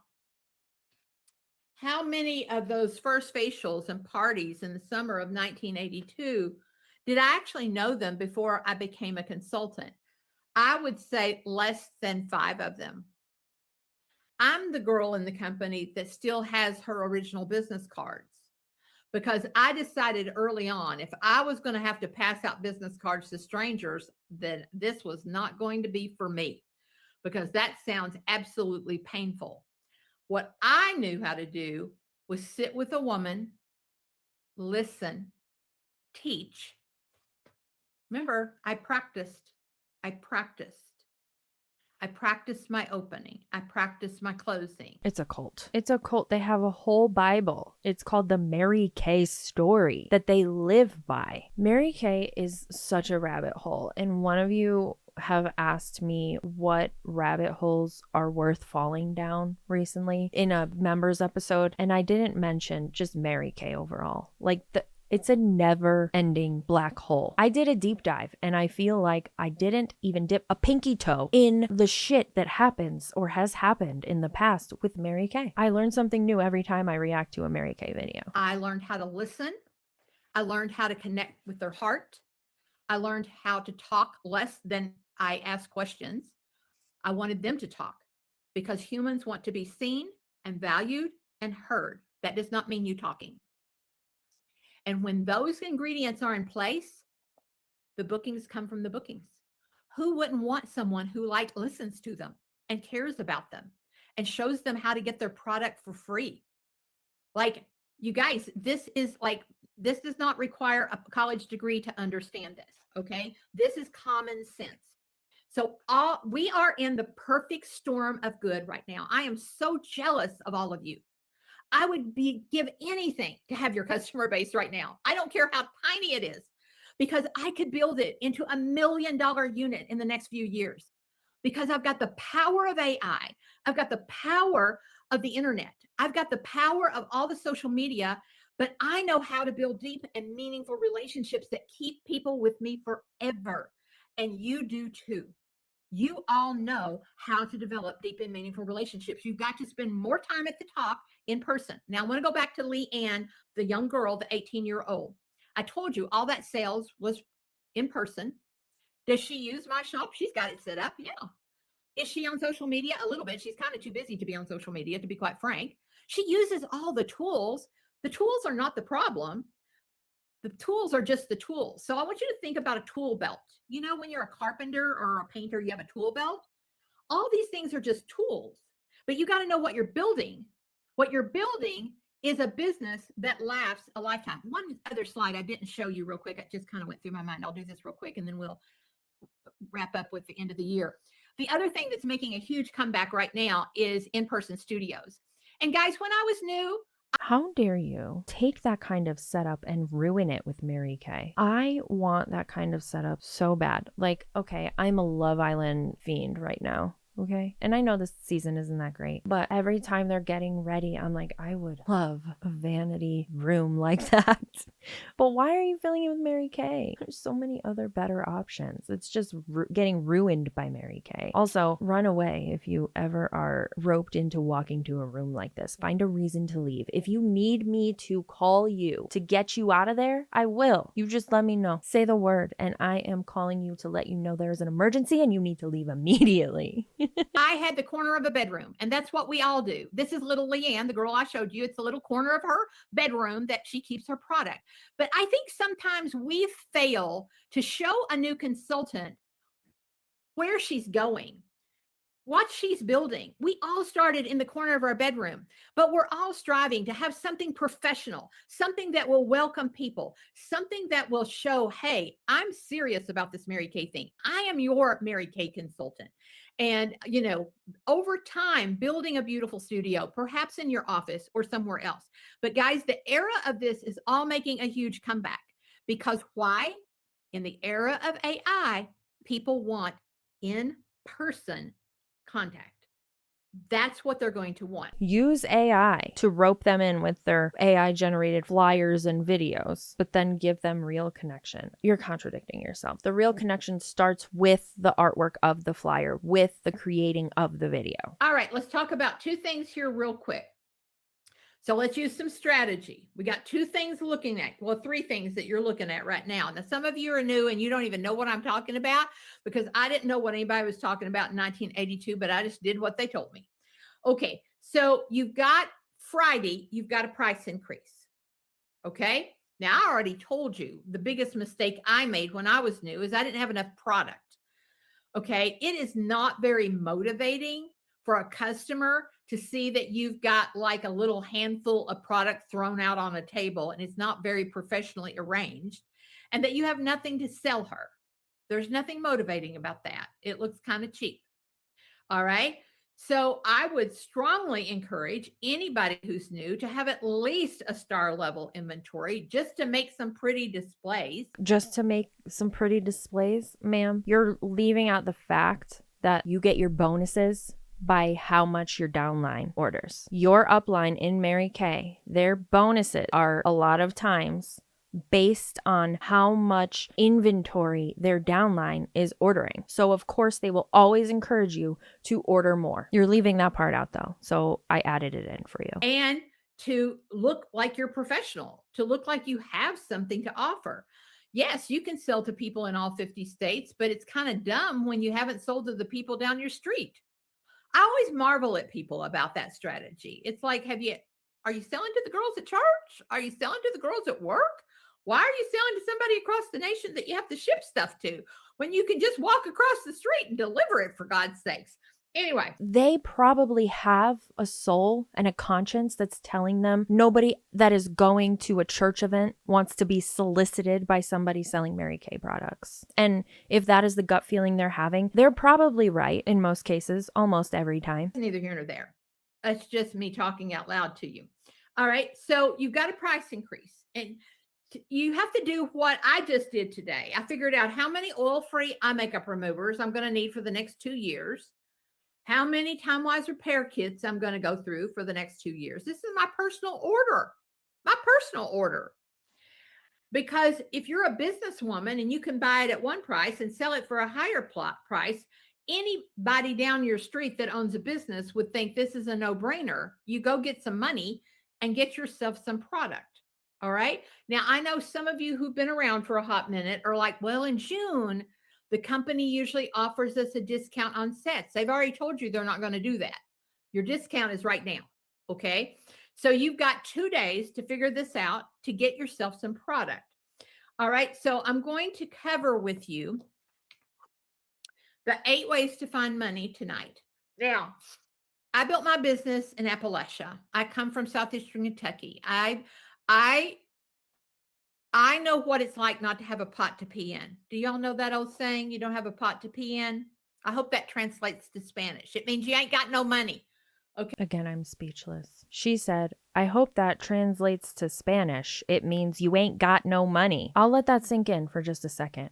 how many of those first facials and parties in the summer of 1982 did I actually know them before I became a consultant. I would say less than 5 of them. I'm the girl in the company that still has her original business cards because I decided early on, if I was going to have to pass out business cards to strangers, then this was not going to be for me because that sounds absolutely painful. What I knew how to do was sit with a woman, listen, teach, Remember, I practiced. I practiced. I practiced my opening. I practiced my closing. It's a cult. It's a cult. They have a whole Bible. It's called the Mary Kay story that they live by. Mary Kay is such a rabbit hole. And one of you have asked me what rabbit holes are worth falling down recently in a members episode. And I didn't mention just Mary Kay overall. Like it's a never-ending black hole. I did a deep dive and I feel like I didn't even dip a pinky toe in the shit that happens or has happened in the past with Mary Kay. I learn something new every time I react to a Mary Kay video. I learned how to listen. I learned how to connect with their heart. I learned how to talk less than I ask questions. I wanted them to talk because humans want to be seen and valued and heard. That does not mean you talking. And when those ingredients are in place, the bookings come from the bookings. Who wouldn't want someone who listens to them and cares about them and shows them how to get their product for free? Like, you guys, this does not require a college degree to understand this. Okay. This is common sense. So we are in the perfect storm of good right now. I am so jealous of all of you. I would give anything to have your customer base right now. I don't care how tiny it is, because I could build it into $1 million unit in the next few years, because I've got the power of AI. I've got the power of the internet. I've got the power of all the social media, but I know how to build deep and meaningful relationships that keep people with me forever. And you do too. You all know how to develop deep and meaningful relationships. You've got to spend more time at the top in person. Now, I want to go back to Leanne, the young girl, the 18-year-old. I told you all that sales was in person. Does she use my shop? She's got it set up. Yeah. Is she on social media? A little bit. She's kind of too busy to be on social media, to be quite frank. She uses all the tools. The tools are not the problem. The tools are just the tools. So I want you to think about a tool belt. You know, when you're a carpenter or a painter, you have a tool belt. All these things are just tools, but you got to know what you're building. What you're building is a business that lasts a lifetime. One other slide I didn't show you real quick. It just kind of went through my mind. I'll do this real quick and then we'll wrap up with the end of the year. The other thing that's making a huge comeback right now is in-person studios. And guys, when I was new, how dare you take that kind of setup and ruin it with Mary Kay? I want that kind of setup so bad. Like, okay, I'm a Love Island fiend right now. Okay. And I know this season isn't that great, but every time they're getting ready, I'm like, I would love a vanity room like that. But why are you filling it with Mary Kay? There's so many other better options. It's just getting ruined by Mary Kay. Also, run away if you ever are roped into walking to a room like this. Find a reason to leave. If you need me to call you to get you out of there, I will. You just let me know. Say the word, and I am calling you to let you know there's an emergency and you need to leave immediately. I had the corner of a bedroom, and that's what we all do. This is little Leanne, the girl I showed you. It's a little corner of her bedroom that she keeps her product. But I think sometimes we fail to show a new consultant where she's going, what she's building. We all started in the corner of our bedroom, but we're all striving to have something professional, something that will welcome people, something that will show, hey, I'm serious about this Mary Kay thing. I am your Mary Kay consultant. And, you know, over time, building a beautiful studio, perhaps in your office or somewhere else. But guys, the era of this is all making a huge comeback, because why? In the era of AI, people want in-person contact. That's what they're going to want. Use AI to rope them in with their AI generated flyers and videos, but then give them real connection. You're contradicting yourself. The real connection starts with the artwork of the flyer, with the creating of the video. All right, let's talk about two things here real quick. So let's use some strategy. We got two things looking at, well, three things that you're looking at right now. Now, some of you are new and you don't even know what I'm talking about, because I didn't know what anybody was talking about in 1982, but I just did what they told me. Okay, so you've got Friday, you've got a price increase. Okay, now I already told you the biggest mistake I made when I was new is I didn't have enough product. Okay, it is not very motivating for a customer to see that you've got like a little handful of product thrown out on a table and it's not very professionally arranged, and that you have nothing to sell her. There's nothing motivating about that. It looks kind of cheap. All right. So I would strongly encourage anybody who's new to have at least a star level inventory just to make some pretty displays. Just to make some pretty displays, ma'am, you're leaving out the fact that you get your bonuses by how much your downline orders. Your upline in Mary Kay, their bonuses are a lot of times based on how much inventory their downline is ordering. So of course they will always encourage you to order more. You're leaving that part out though. So I added it in for you. And to look like you're professional, to look like you have something to offer. Yes, you can sell to people in all 50 states, but it's kind of dumb when you haven't sold to the people down your street. I always marvel at people about that strategy. It's like, are you selling to the girls at church? Are you selling to the girls at work? Why are you selling to somebody across the nation that you have to ship stuff to when you can just walk across the street and deliver it, for God's sakes? Anyway, they probably have a soul and a conscience that's telling them nobody that is going to a church event wants to be solicited by somebody selling Mary Kay products. And if that is the gut feeling they're having, they're probably right in most cases, almost every time. Neither here nor there. That's just me talking out loud to you. All right. So you've got a price increase, and you have to do what I just did today. I figured out how many oil-free eye makeup removers I'm going to need for the next 2 years, how many time-wise repair kits I'm going to go through for the next 2 years. This is my personal order. Because if you're a businesswoman and you can buy it at one price and sell it for a higher price, anybody down your street that owns a business would think this is a no-brainer. You go get some money and get yourself some product. All right. Now, I know some of you who've been around for a hot minute are like, well, in June, the company usually offers us a discount on sets. They've already told you they're not going to do that. Your discount is right now. Okay. So you've got 2 days to figure this out to get yourself some product. All right. So I'm going to cover with you the 8 ways to find money tonight. Now, I built my business in Appalachia. I come from Southeastern Kentucky. I know what it's like not to have a pot to pee in. Do y'all know that old saying, you don't have a pot to pee in? I hope that translates to Spanish. It means you ain't got no money. Okay. Again, I'm speechless. She said, I hope that translates to Spanish. It means you ain't got no money. I'll let that sink in for just a second.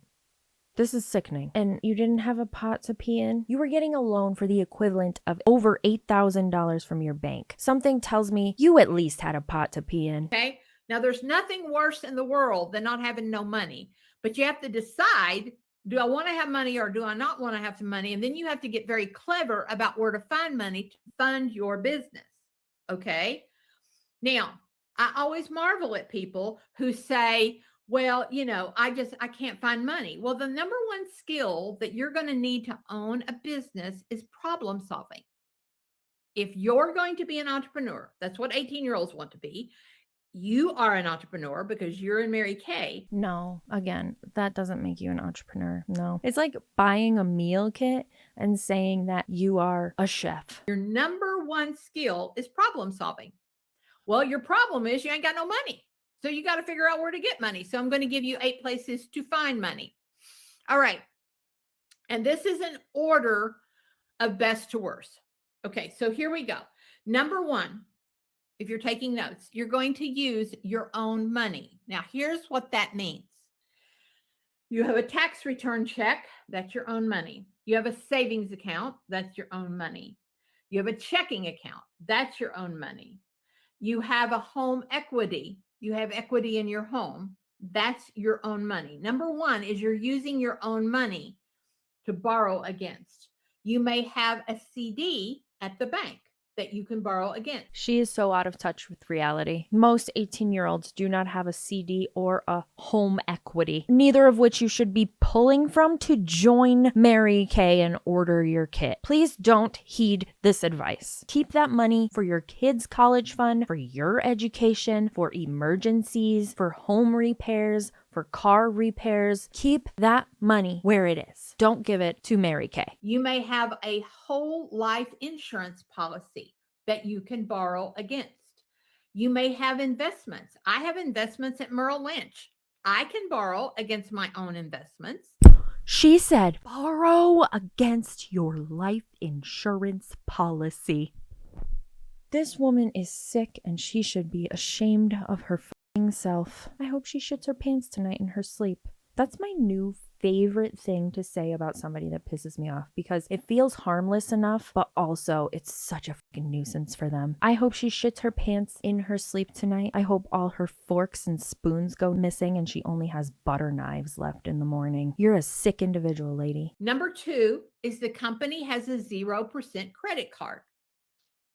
This is sickening. And you didn't have a pot to pee in? You were getting a loan for the equivalent of over $8,000 from your bank. Something tells me you at least had a pot to pee in. Okay. Now, there's nothing worse in the world than not having no money, but you have to decide, do I want to have money or do I not want to have some money? And then you have to get very clever about where to find money to fund your business. Okay. Now, I always marvel at people who say, well, I can't find money. Well, the number one skill that you're going to need to own a business is problem solving. If you're going to be an entrepreneur, that's what 18-year-olds want to be. You are an entrepreneur because you're in Mary Kay. No, again, that doesn't make you an entrepreneur. No. It's like buying a meal kit and saying that you are a chef. Your number one skill is problem solving. Well, your problem is you ain't got no money. So you got to figure out where to get money. So I'm going to give you 8 places to find money. All right. And this is an order of best to worst. Okay. So here we go. Number 1. If you're taking notes, you're going to use your own money. Now, here's what that means. You have a tax return check, that's your own money. You have a savings account, that's your own money. You have a checking account, that's your own money. You have a home equity, you have equity in your home, that's your own money. Number 1 is you're using your own money to borrow against. You may have a CD at the bank that you can borrow against. She is so out of touch with reality. Most 18-year-olds do not have a CD or a home equity, neither of which you should be pulling from to join Mary Kay and order your kit. Please don't heed this advice. Keep that money for your kids' college fund, for your education, for emergencies, for home repairs, for car repairs. Keep that money where it is. Don't give it to Mary Kay. You may have a whole life insurance policy that you can borrow against. You may have investments. I have investments at Merrill Lynch. I can borrow against my own investments. She said, borrow against your life insurance policy. This woman is sick and she should be ashamed of her f***ing self. I hope she shits her pants tonight in her sleep. That's my new favorite thing to say about somebody that pisses me off because it feels harmless enough, but also it's such a fucking nuisance for them. I hope she shits her pants in her sleep tonight. I hope all her forks and spoons go missing and she only has butter knives left in the morning. You're a sick individual, lady. Number 2 is the company has a 0% credit card.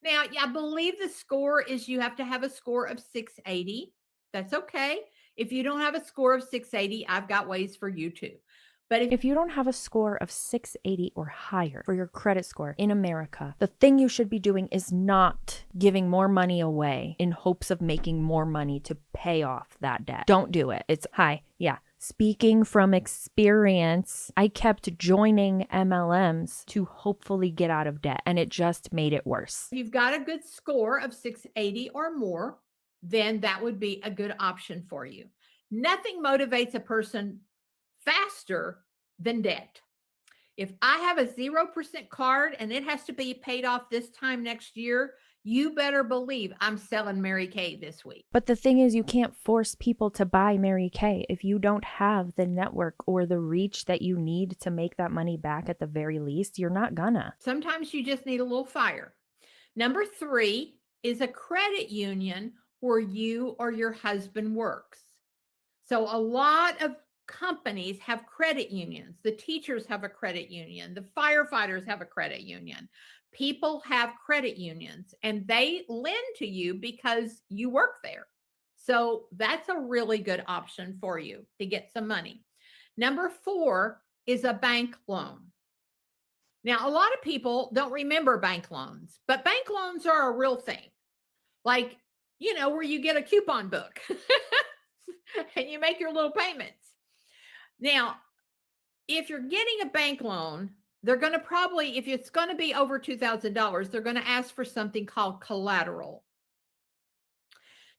Now, I believe the score is you have to have a score of 680. That's okay. If you don't have a score of 680, I've got ways for you too. But If you don't have a score of 680 or higher for your credit score in America, the thing you should be doing is not giving more money away in hopes of making more money to pay off that debt. Don't do it. It's hi. Yeah. Speaking from experience, I kept joining MLMs to hopefully get out of debt, and it just made it worse. if you've got a good score of 680 or more, then that would be a good option for you. Nothing motivates a person faster than debt. If I have a 0% card and it has to be paid off this time next year, you better believe I'm selling Mary Kay this week. But the thing is, you can't force people to buy Mary Kay if you don't have the network or the reach that you need to make that money back at the very least. You're not gonna. Sometimes you just need a little fire. Number 3 is a credit union where you or your husband works. So a lot of companies have credit unions. The teachers have a credit union. The firefighters have a credit union. People have credit unions and they lend to you because you work there. So that's a really good option for you to get some money. Number 4 is a bank loan. Now, a lot of people don't remember bank loans, but bank loans are a real thing. Like, where you get a coupon book and you make your little payments. Now, if you're getting a bank loan, they're going to probably, if it's going to be over $2,000, they're going to ask for something called collateral.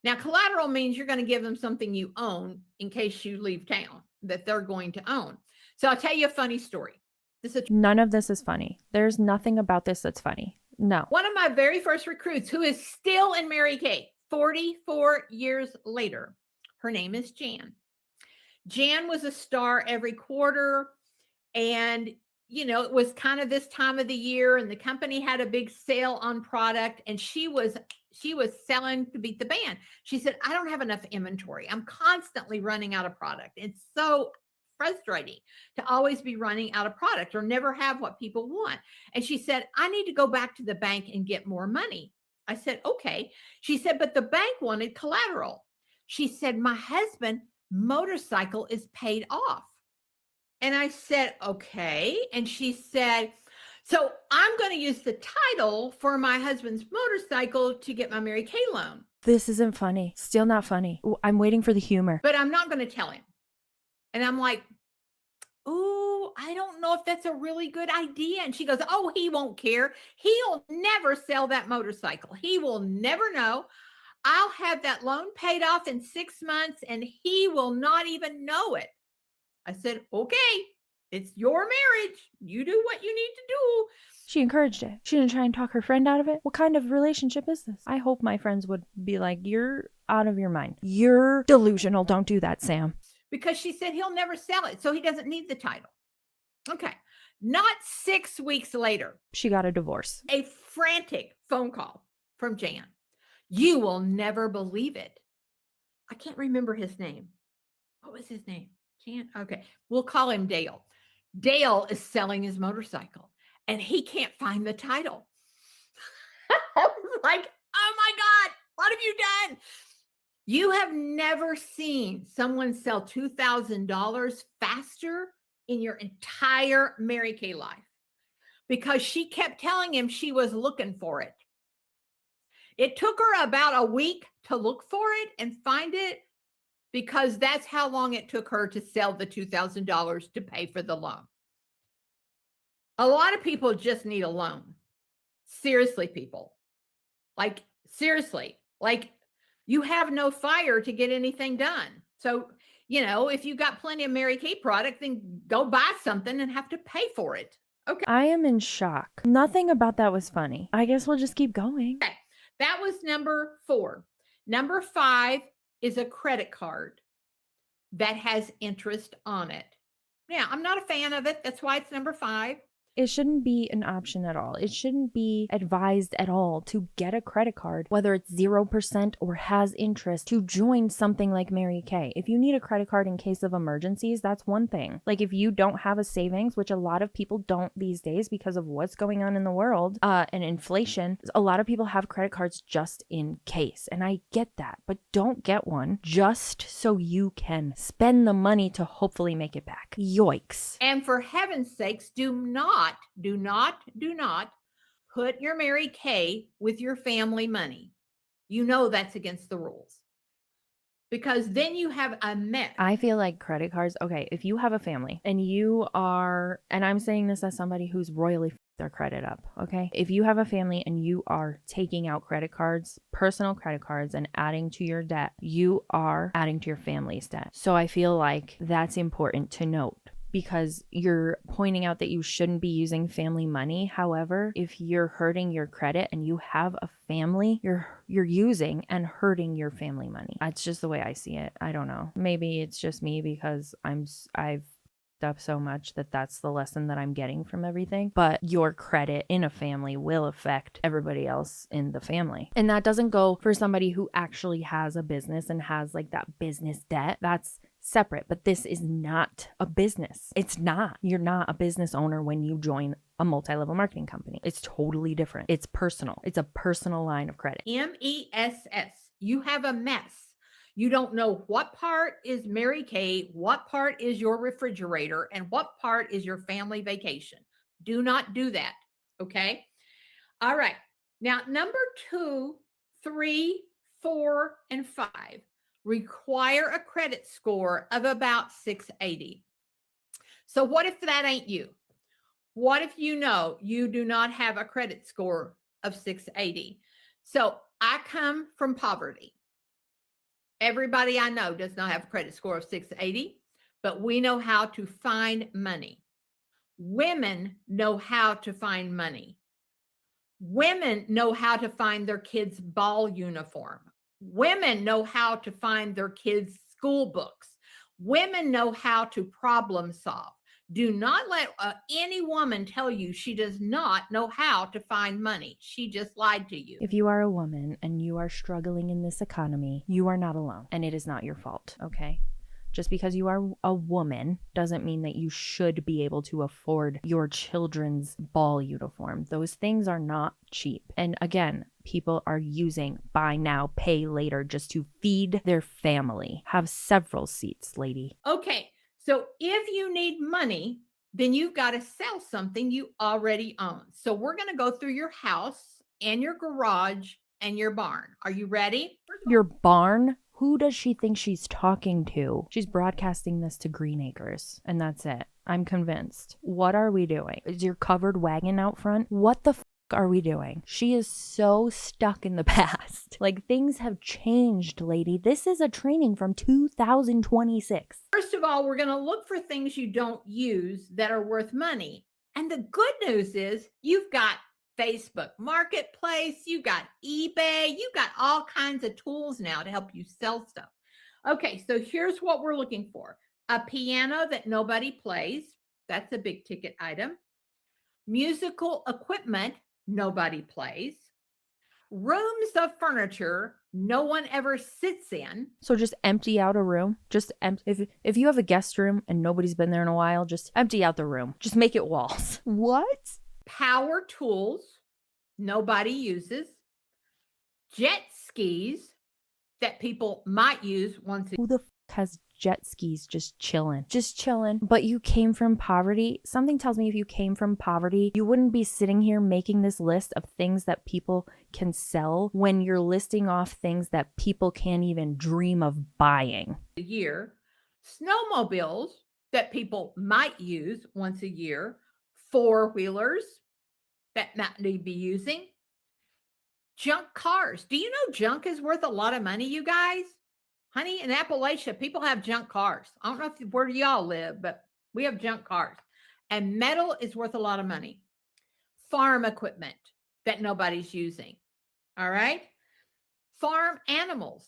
Now, collateral means you're going to give them something you own in case you leave town that they're going to own. So I'll tell you a funny story. None of this is funny. There's nothing about this that's funny. No. One of my very first recruits who is still in Mary Kay 44 years later, her name is Jan. Jan was a star every quarter. And, it was kind of this time of the year and the company had a big sale on product and she was selling to beat the band. She said, I don't have enough inventory. I'm constantly running out of product. It's so frustrating to always be running out of product or never have what people want. And she said, I need to go back to the bank and get more money. I said, okay. She said, but the bank wanted collateral. She said, my husband's motorcycle is paid off. And I said, okay. And she said, so I'm going to use the title for my husband's motorcycle to get my Mary Kay loan. This isn't funny. Still not funny. I'm waiting for the humor. But I'm not going to tell him. And I'm like, ooh, I don't know if that's a really good idea. And she goes, oh, he won't care. He'll never sell that motorcycle. He will never know. I'll have that loan paid off in 6 months and he will not even know it. I said, okay, it's your marriage. You do what you need to do. She encouraged it. She didn't try and talk her friend out of it. What kind of relationship is this? I hope my friends would be like, you're out of your mind. You're delusional. Don't do that, Sam. Because she said he'll never sell it, so he doesn't need the title. Okay. Not 6 weeks later, she got a divorce. A frantic phone call from Jan. You will never believe it. I can't remember his name. What was his name? Jan? Okay. We'll call him Dale. Dale is selling his motorcycle and he can't find the title. I was like, oh my God, what have you done? You have never seen someone sell $2,000 faster in your entire Mary Kay life because she kept telling him she was looking for it. It took her about a week to look for it and find it because that's how long it took her to sell the $2,000 to pay for the loan. A lot of people just need a loan. Seriously, people. Seriously. You have no fire to get anything done. So If you got plenty of Mary Kay product, then go buy something and have to pay for it. Okay. I am in shock. Nothing about that was funny. I guess we'll just keep going. Okay. That was number 4. Number 5 is a credit card that has interest on it. Yeah, I'm not a fan of it. That's why it's number 5. It shouldn't be an option at all. It shouldn't be advised at all to get a credit card, whether it's 0% or has interest, to join something like Mary Kay. If you need a credit card in case of emergencies, that's one thing. Like if you don't have a savings, which a lot of people don't these days because of what's going on in the world and inflation, a lot of people have credit cards just in case. And I get that, but don't get one just so you can spend the money to hopefully make it back. Yoicks. And for heaven's sakes, do not put your Mary Kay with your family money. You know that's against the rules. Because then you have a mess. I feel like credit cards, okay, if you have a family and you are, and I'm saying this as somebody who's royally their credit up, okay? If you have a family and you are taking out credit cards, personal credit cards, and adding to your debt, you are adding to your family's debt. So I feel like that's important to note, because you're pointing out that you shouldn't be using family money. However, if you're hurting your credit and you have a family, you're using and hurting your family money. That's just the way I see it. I don't know. Maybe it's just me because I've up so much that that's the lesson that I'm getting from everything. But your credit in a family will affect everybody else in the family. And that doesn't go for somebody who actually has a business and has like that business debt. That's separate, but this is not a business. It's not. You're not a business owner when you join a multi-level marketing company. It's totally different. It's personal. It's a personal line of credit. MESS. You have a mess. You don't know what part is Mary Kay, what part is your refrigerator, and what part is your family vacation. Do not do that. Okay. All right. Now, number 2, 3, 4, and 5 require a credit score of about 680. So what if that ain't you? What if you know you do not have a credit score of 680? So I come from poverty. Everybody I know does not have a credit score of 680, but we know how to find money. Women know how to find money. Women know how to find their kids' ball uniform. Women know how to find their kids' school books. Women know how to problem solve. Do not let any woman tell you she does not know how to find money. She just lied to you. If you are a woman and you are struggling in this economy, you are not alone, and it is not your fault, okay? Just because you are a woman doesn't mean that you should be able to afford your children's ball uniform. Those things are not cheap. And again, people are using buy now, pay later just to feed their family. Have several seats, lady. Okay, so if you need money, then you've got to sell something you already own. So we're going to go through your house and your garage and your barn. Are you ready? Your barn? Who does she think she's talking to? She's broadcasting this to Green Acres, and that's it. I'm convinced. What are we doing? Is your covered wagon out front? What the are we doing? She is so stuck in the past. Like, things have changed, lady. This is a training from 2026. First of all, we're going to look for things you don't use that are worth money. And the good news is you've got Facebook Marketplace, you got eBay, you got all kinds of tools now to help you sell stuff. Okay, so here's what we're looking for. A piano that nobody plays. That's a big ticket item. Musical equipment nobody plays. Rooms of furniture no one ever sits in. So just empty out a room. Just if you have a guest room and nobody's been there in a while, just empty out the room. Just make it walls. What? Power tools nobody uses. Jet skis that people might use once a Who the has jet skis just chilling? But you came from poverty. Something tells me if you came from poverty, you wouldn't be sitting here making this list of things that people can sell when you're listing off things that people can't even dream of buying. year. Snowmobiles that people might use once a year. Four-wheelers that might need to be using. Junk cars. Do you know junk is worth a lot of money, you guys? Honey, in Appalachia, people have junk cars. I don't know where y'all live, but we have junk cars. And metal is worth a lot of money. Farm equipment that nobody's using. All right. Farm animals.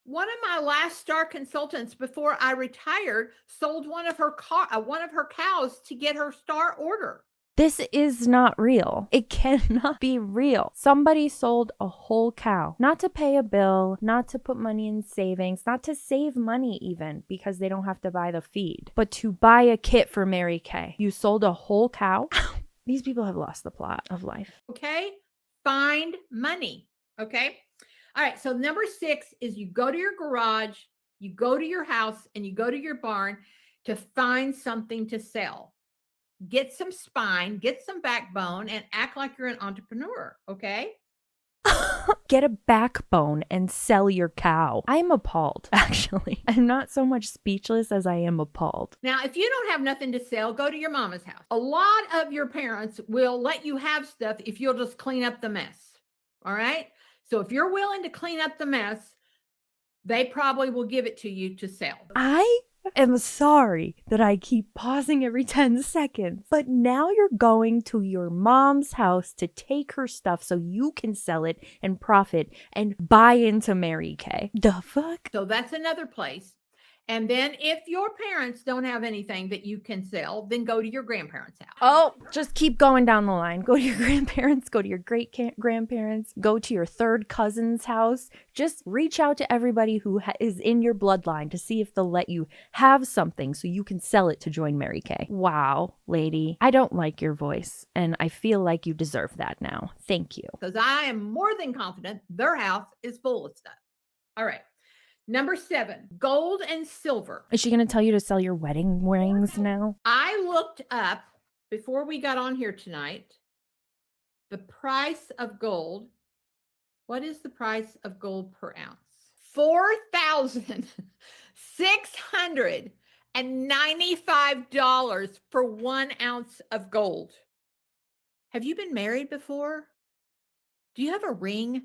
One of my last star consultants before I retired sold one of her cows to get her star order. This is not real. It cannot be real. Somebody sold a whole cow, not to pay a bill, not to put money in savings, not to save money even because they don't have to buy the feed, but to buy a kit for Mary Kay. You sold a whole cow? These people have lost the plot of life. Okay. Find money. Okay. All right. So number 6 is you go to your garage, you go to your house, and you go to your barn to find something to sell. Get some spine, get some backbone, and act like you're an entrepreneur. Okay. Get a backbone and sell your cow. I'm appalled, actually. I'm not so much speechless as I am appalled. Now, if you don't have nothing to sell, go to your mama's house. A lot of your parents will let you have stuff if you'll just clean up the mess. All right. So if you're willing to clean up the mess, they probably will give it to you to sell. I am sorry that I keep pausing every 10 seconds, but now you're going to your mom's house to take her stuff so you can sell it and profit and buy into Mary Kay. The fuck? So that's another place. And then if your parents don't have anything that you can sell, then go to your grandparents' house. Oh, just keep going down the line. Go to your grandparents, go to your great-grandparents, go to your third cousin's house. Just reach out to everybody who is in your bloodline to see if they'll let you have something so you can sell it to join Mary Kay. Wow, lady. I don't like your voice, and I feel like you deserve that now. Thank you. Because I am more than confident their house is full of stuff. All right. Number 7, gold and silver. Is she going to tell you to sell your wedding rings now? I looked up before we got on here tonight the price of gold. What is the price of gold per ounce? $4,695 for 1 ounce of gold. Have you been married before? Do you have a ring?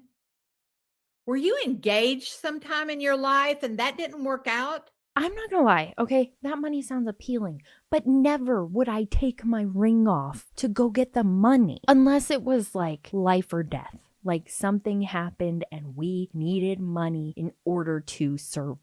Were you engaged sometime in your life and that didn't work out? I'm not gonna lie, okay? That money sounds appealing, but never would I take my ring off to go get the money. Unless it was like life or death. Like something happened and we needed money in order to survive.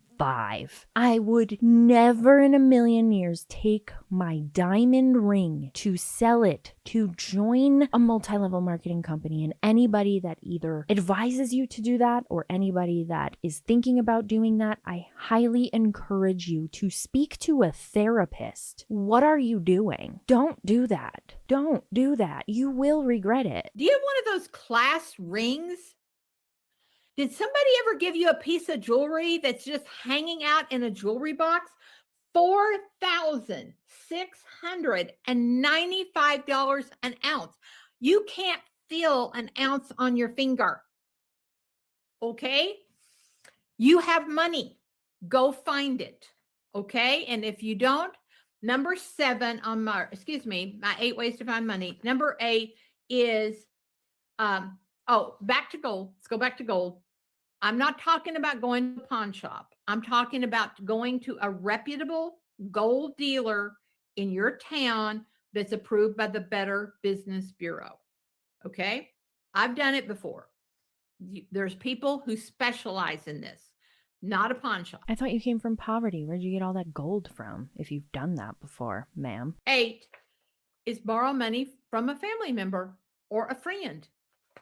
I would never in a million years take my diamond ring to sell it to join a multi-level marketing company. And anybody that either advises you to do that or anybody that is thinking about doing that, I highly encourage you to speak to a therapist. What are you doing? Don't do that. Don't do that. You will regret it. Do you have one of those class rings? Did somebody ever give you a piece of jewelry that's just hanging out in a jewelry box? $4,695 an ounce. You can't feel an ounce on your finger. Okay? You have money. Go find it. Okay? And if you don't, number 7 on my 8 ways to find money. Number 8 is back to gold. Let's go back to gold. I'm not talking about going to a pawn shop. I'm talking about going to a reputable gold dealer in your town that's approved by the Better Business Bureau. Okay? I've done it before. There's people who specialize in this, not a pawn shop. I thought you came from poverty. Where'd you get all that gold from if you've done that before, ma'am? 8 is borrow money from a family member or a friend.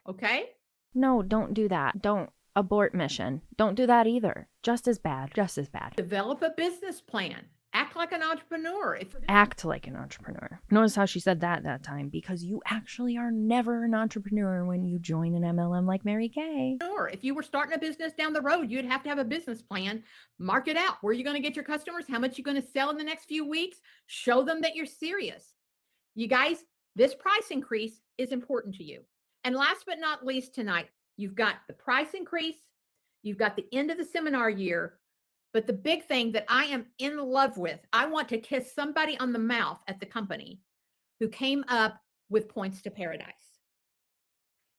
Okay? No, don't do that. Don't. Abort mission. Don't do that either. Just as bad. Just as bad. Develop a business plan. Act like an entrepreneur. Act like an entrepreneur. Notice how she said that time, because you actually are never an entrepreneur when you join an MLM like Mary Kay. If you were starting a business down the road, you'd have to have a business plan. Mark it out. Where are you going to get your customers? How much you're going to sell in the next few weeks? Show them that you're serious. You guys, this price increase is important to you. And last but not least tonight, you've got the price increase. You've got the end of the seminar year. But the big thing that I am in love with, I want to kiss somebody on the mouth at the company who came up with Points to Paradise.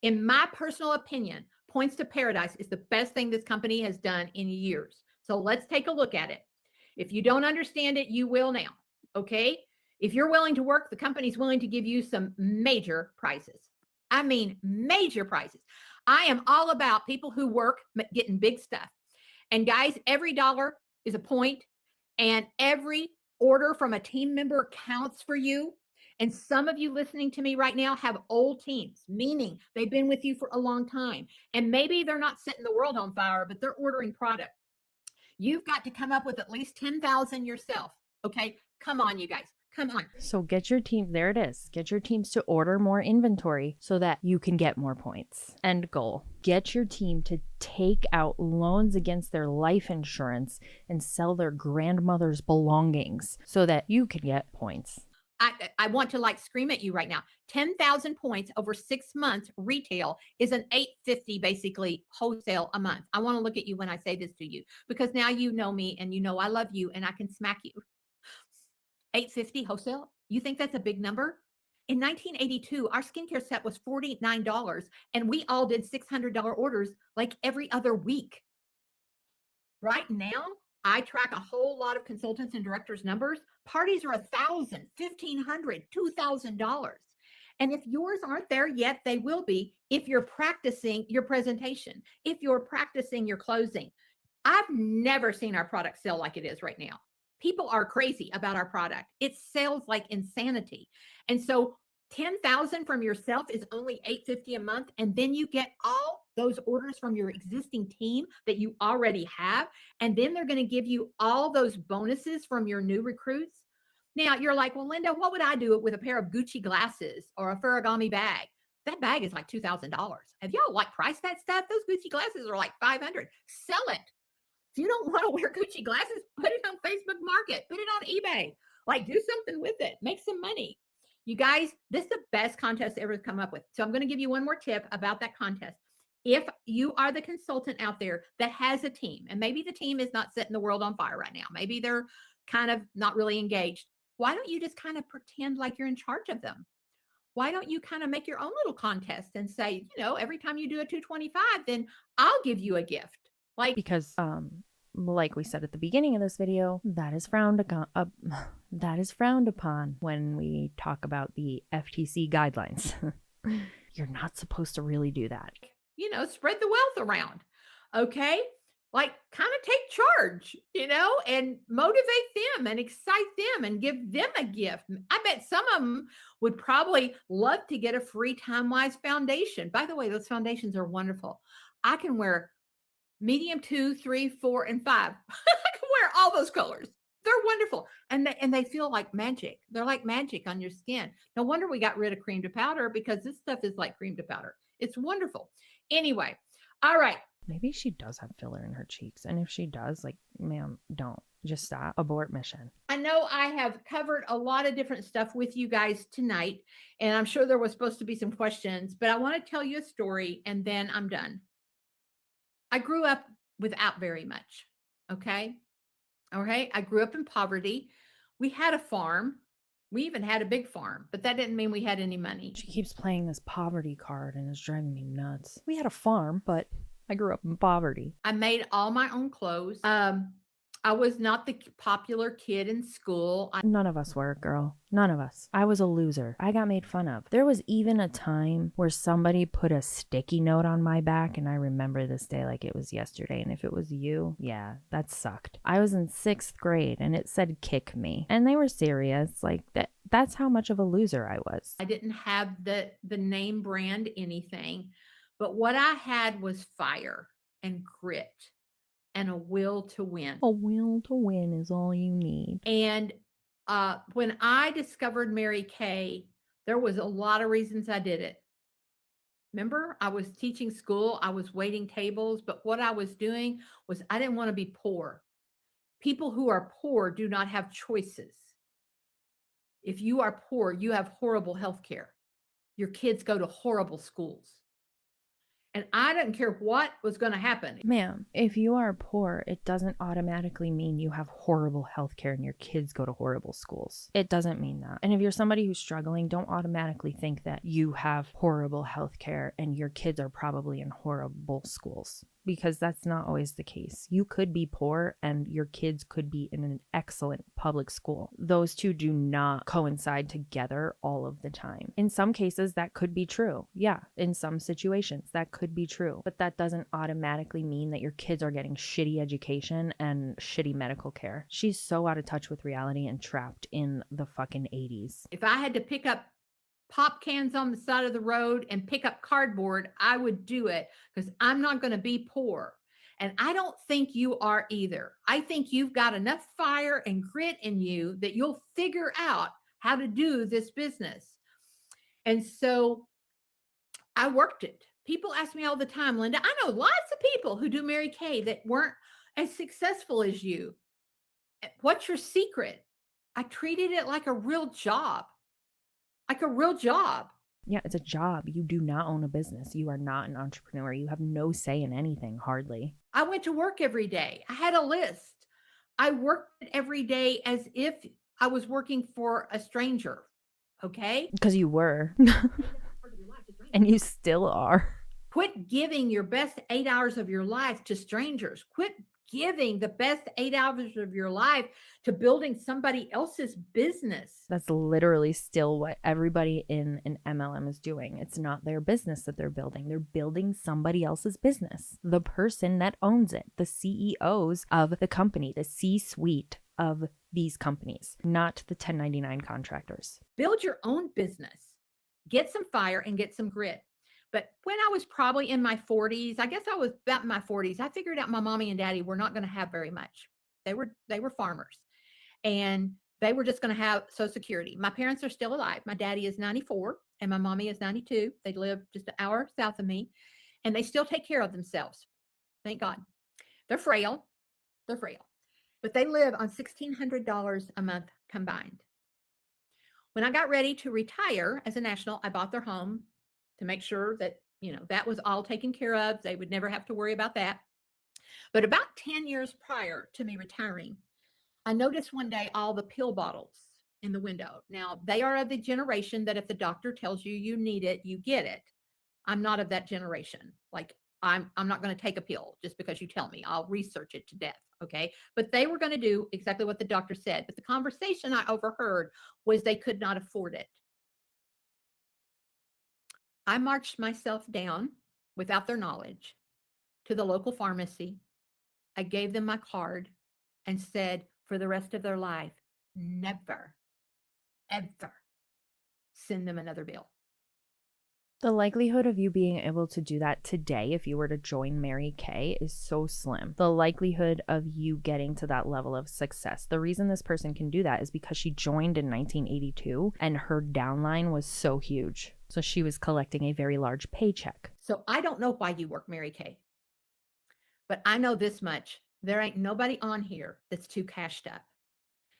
In my personal opinion, Points to Paradise is the best thing this company has done in years. So let's take a look at it. If you don't understand it, you will now. Okay. If you're willing to work, the company's willing to give you some major prizes. I mean, major prizes. I am all about people who work getting big stuff. And guys, every dollar is a point, and every order from a team member counts for you. And some of you listening to me right now have old teams, meaning they've been with you for a long time. And maybe they're not setting the world on fire, but they're ordering product. You've got to come up with at least 10,000 yourself. Okay. Come on, you guys. Come on. So get your team, there it is. Get your teams to order more inventory so that you can get more points. End goal. Get your team to take out loans against their life insurance and sell their grandmother's belongings so that you can get points. I want to like scream at you right now. 10,000 points over 6 months retail is an $850 basically wholesale a month. I want to look at you when I say this to you, because now you know me and you know I love you and I can smack you. $850 wholesale? You think that's a big number? In 1982, our skincare set was $49 and we all did $600 orders like every other week. Right now, I track a whole lot of consultants and directors' numbers. Parties are $1,000, $1,500, $2,000. And if yours aren't there yet, they will be if you're practicing your presentation, if you're practicing your closing. I've never seen our product sell like it is right now. People are crazy about our product. It sells like insanity. And so 10,000 from yourself is only $850 a month. And then you get all those orders from your existing team that you already have. And then they're going to give you all those bonuses from your new recruits. Now you're like, well, Linda, what would I do with a pair of Gucci glasses or a Ferragamo bag? That bag is like $2,000. Have y'all like priced that stuff? Those Gucci glasses are like $500. Sell it. If you don't want to wear Gucci glasses, put it on Facebook Market, put it on eBay, like do something with it, make some money. You guys, this is the best contest ever come up with. So I'm going to give you one more tip about that contest. If you are the consultant out there that has a team, and maybe the team is not setting the world on fire right now, maybe they're kind of not really engaged, why don't you just kind of pretend like you're in charge of them? Why don't you kind of make your own little contest and say, every time you do a 225, then I'll give you a gift. Because like we said at the beginning of this video, that is frowned upon when we talk about the FTC guidelines. You're not supposed to really do that. Spread the wealth around. Okay? Like kind of take charge, and motivate them and excite them and give them a gift. I bet some of them would probably love to get a free Time-Wise foundation. By the way, those foundations are wonderful. I can wear medium 2, 3, 4, and 5. I can wear all those colors. They're wonderful. And they feel like magic. They're like magic on your skin. No wonder we got rid of cream to powder, because this stuff is like cream to powder. It's wonderful. Anyway, all right. Maybe she does have filler in her cheeks. And if she does, like, ma'am, don't. Just stop. Abort mission. I know I have covered a lot of different stuff with you guys tonight, and I'm sure there was supposed to be some questions, but I want to tell you a story and then I'm done. I grew up without very much. Okay. All right. I grew up in poverty. We had a farm. We even had a big farm, but that didn't mean we had any money. She keeps playing this poverty card and it's driving me nuts. We had a farm, but I grew up in poverty. I made all my own clothes. I was not the popular kid in school. None of us were, girl. None of us. I was a loser. I got made fun of. There was even a time where somebody put a sticky note on my back, and I remember this day like it was yesterday. And if it was you, yeah, that sucked. I was in 6th grade and it said kick me. And they were serious. Like that's how much of a loser I was. I didn't have the name brand anything, but what I had was fire and grit and a will to win. A will to win is all you need. And when I discovered Mary Kay, there was a lot of reasons I did it. Remember, I was teaching school, I was waiting tables, but what I was doing was I didn't want to be poor. People who are poor do not have choices. If you are poor, you have horrible health care. Your kids go to horrible schools. And I didn't care what was going to happen. Ma'am, if you are poor, it doesn't automatically mean you have horrible health care and your kids go to horrible schools. It doesn't mean that. And if you're somebody who's struggling, don't automatically think that you have horrible health care and your kids are probably in horrible schools. because that's not always the case. You could be poor and your kids could be in an excellent public school. Those two do not coincide together all of the time. In some cases, that could be true. Yeah, in some situations, that could be true. But that doesn't automatically mean that your kids are getting shitty education and shitty medical care. She's so out of touch with reality and trapped in the fucking 80s. If I had to pick up pop cans on the side of the road and pick up cardboard, I would do it because I'm not going to be poor. And I don't think you are either. I think you've got enough fire and grit in you that you'll figure out how to do this business. And so I worked it. People ask me all the time, Linda, I know lots of people who do Mary Kay that weren't as successful as you. What's your secret? I treated it like a real job. Like a real job. Yeah, it's a job. You do not own a business. You are not an entrepreneur. You have no say in anything, hardly. I went to work every day. I had a list. I worked every day as if I was working for a stranger. Okay? Because you were. And you still are. Quit giving your best 8 hours of your life to strangers. Quit giving the best 8 hours of your life to building somebody else's business. That's literally still what everybody in an MLM is doing. It's not their business that they're building. They're building somebody else's business. The person that owns it, the CEOs of the company, the C-suite of these companies, not the 1099 contractors. Build your own business. Get some fire and get some grit. But when I was probably in my 40s, I guess I was about in my 40s, I figured out my mommy and daddy were not going to have very much. They were farmers, and they were just going to have Social Security. My parents are still alive. My daddy is 94 and my mommy is 92. They live just an hour south of me, and they still take care of themselves. Thank God. They're frail. But they live on $1,600 a month combined. When I got ready to retire as a national, I bought their home to make sure that, that was all taken care of. They would never have to worry about that. But about 10 years prior to me retiring, I noticed one day all the pill bottles in the window. Now, they are of the generation that if the doctor tells you you need it, you get it. I'm not of that generation. Like, I'm not going to take a pill just because you tell me. I'll research it to death. Okay. But they were going to do exactly what the doctor said. But the conversation I overheard was they could not afford it. I marched myself down without their knowledge to the local pharmacy. I gave them my card and said, for the rest of their life, never, ever send them another bill. The likelihood of you being able to do that today, if you were to join Mary Kay, is so slim. The likelihood of you getting to that level of success. The reason this person can do that is because she joined in 1982 and her downline was so huge. So she was collecting a very large paycheck. So I don't know why you work Mary Kay, but I know this much. There ain't nobody on here that's too cashed up.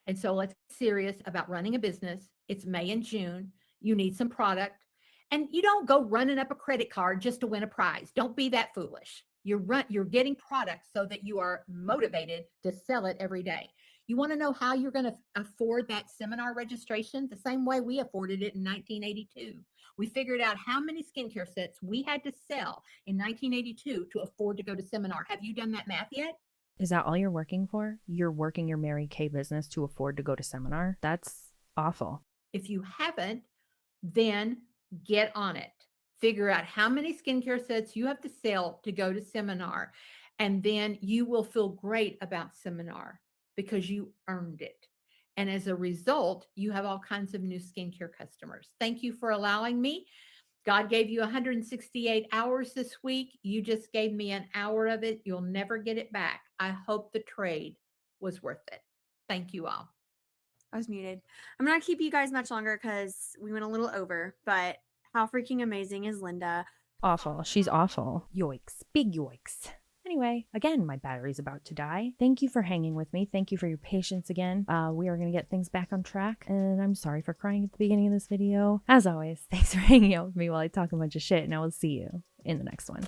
And so let's get serious about running a business. It's May and June. You need some product. And you don't go running up a credit card just to win a prize. Don't be that foolish. You're getting products so that you are motivated to sell it every day. You want to know how you're going to afford that seminar registration? The same way we afforded it in 1982. We figured out how many skincare sets we had to sell in 1982 to afford to go to seminar. Have you done that math yet? Is that all you're working for? You're working your Mary Kay business to afford to go to seminar? That's awful. If you haven't, then get on it. Figure out how many skincare sets you have to sell to go to seminar. And then you will feel great about seminar because you earned it. And as a result, you have all kinds of new skincare customers. Thank you for allowing me. God gave you 168 hours this week. You just gave me an hour of it. You'll never get it back. I hope the trade was worth it. Thank you all. I was muted. I'm not going to keep you guys much longer because we went a little over, but how freaking amazing is Linda? Awful. She's awful. Yoicks. Big yoicks. Anyway, again, my battery's about to die. Thank you for hanging with me. Thank you for your patience again. We are going to get things back on track, and I'm sorry for crying at the beginning of this video. As always, thanks for hanging out with me while I talk a bunch of shit, and I will see you in the next one.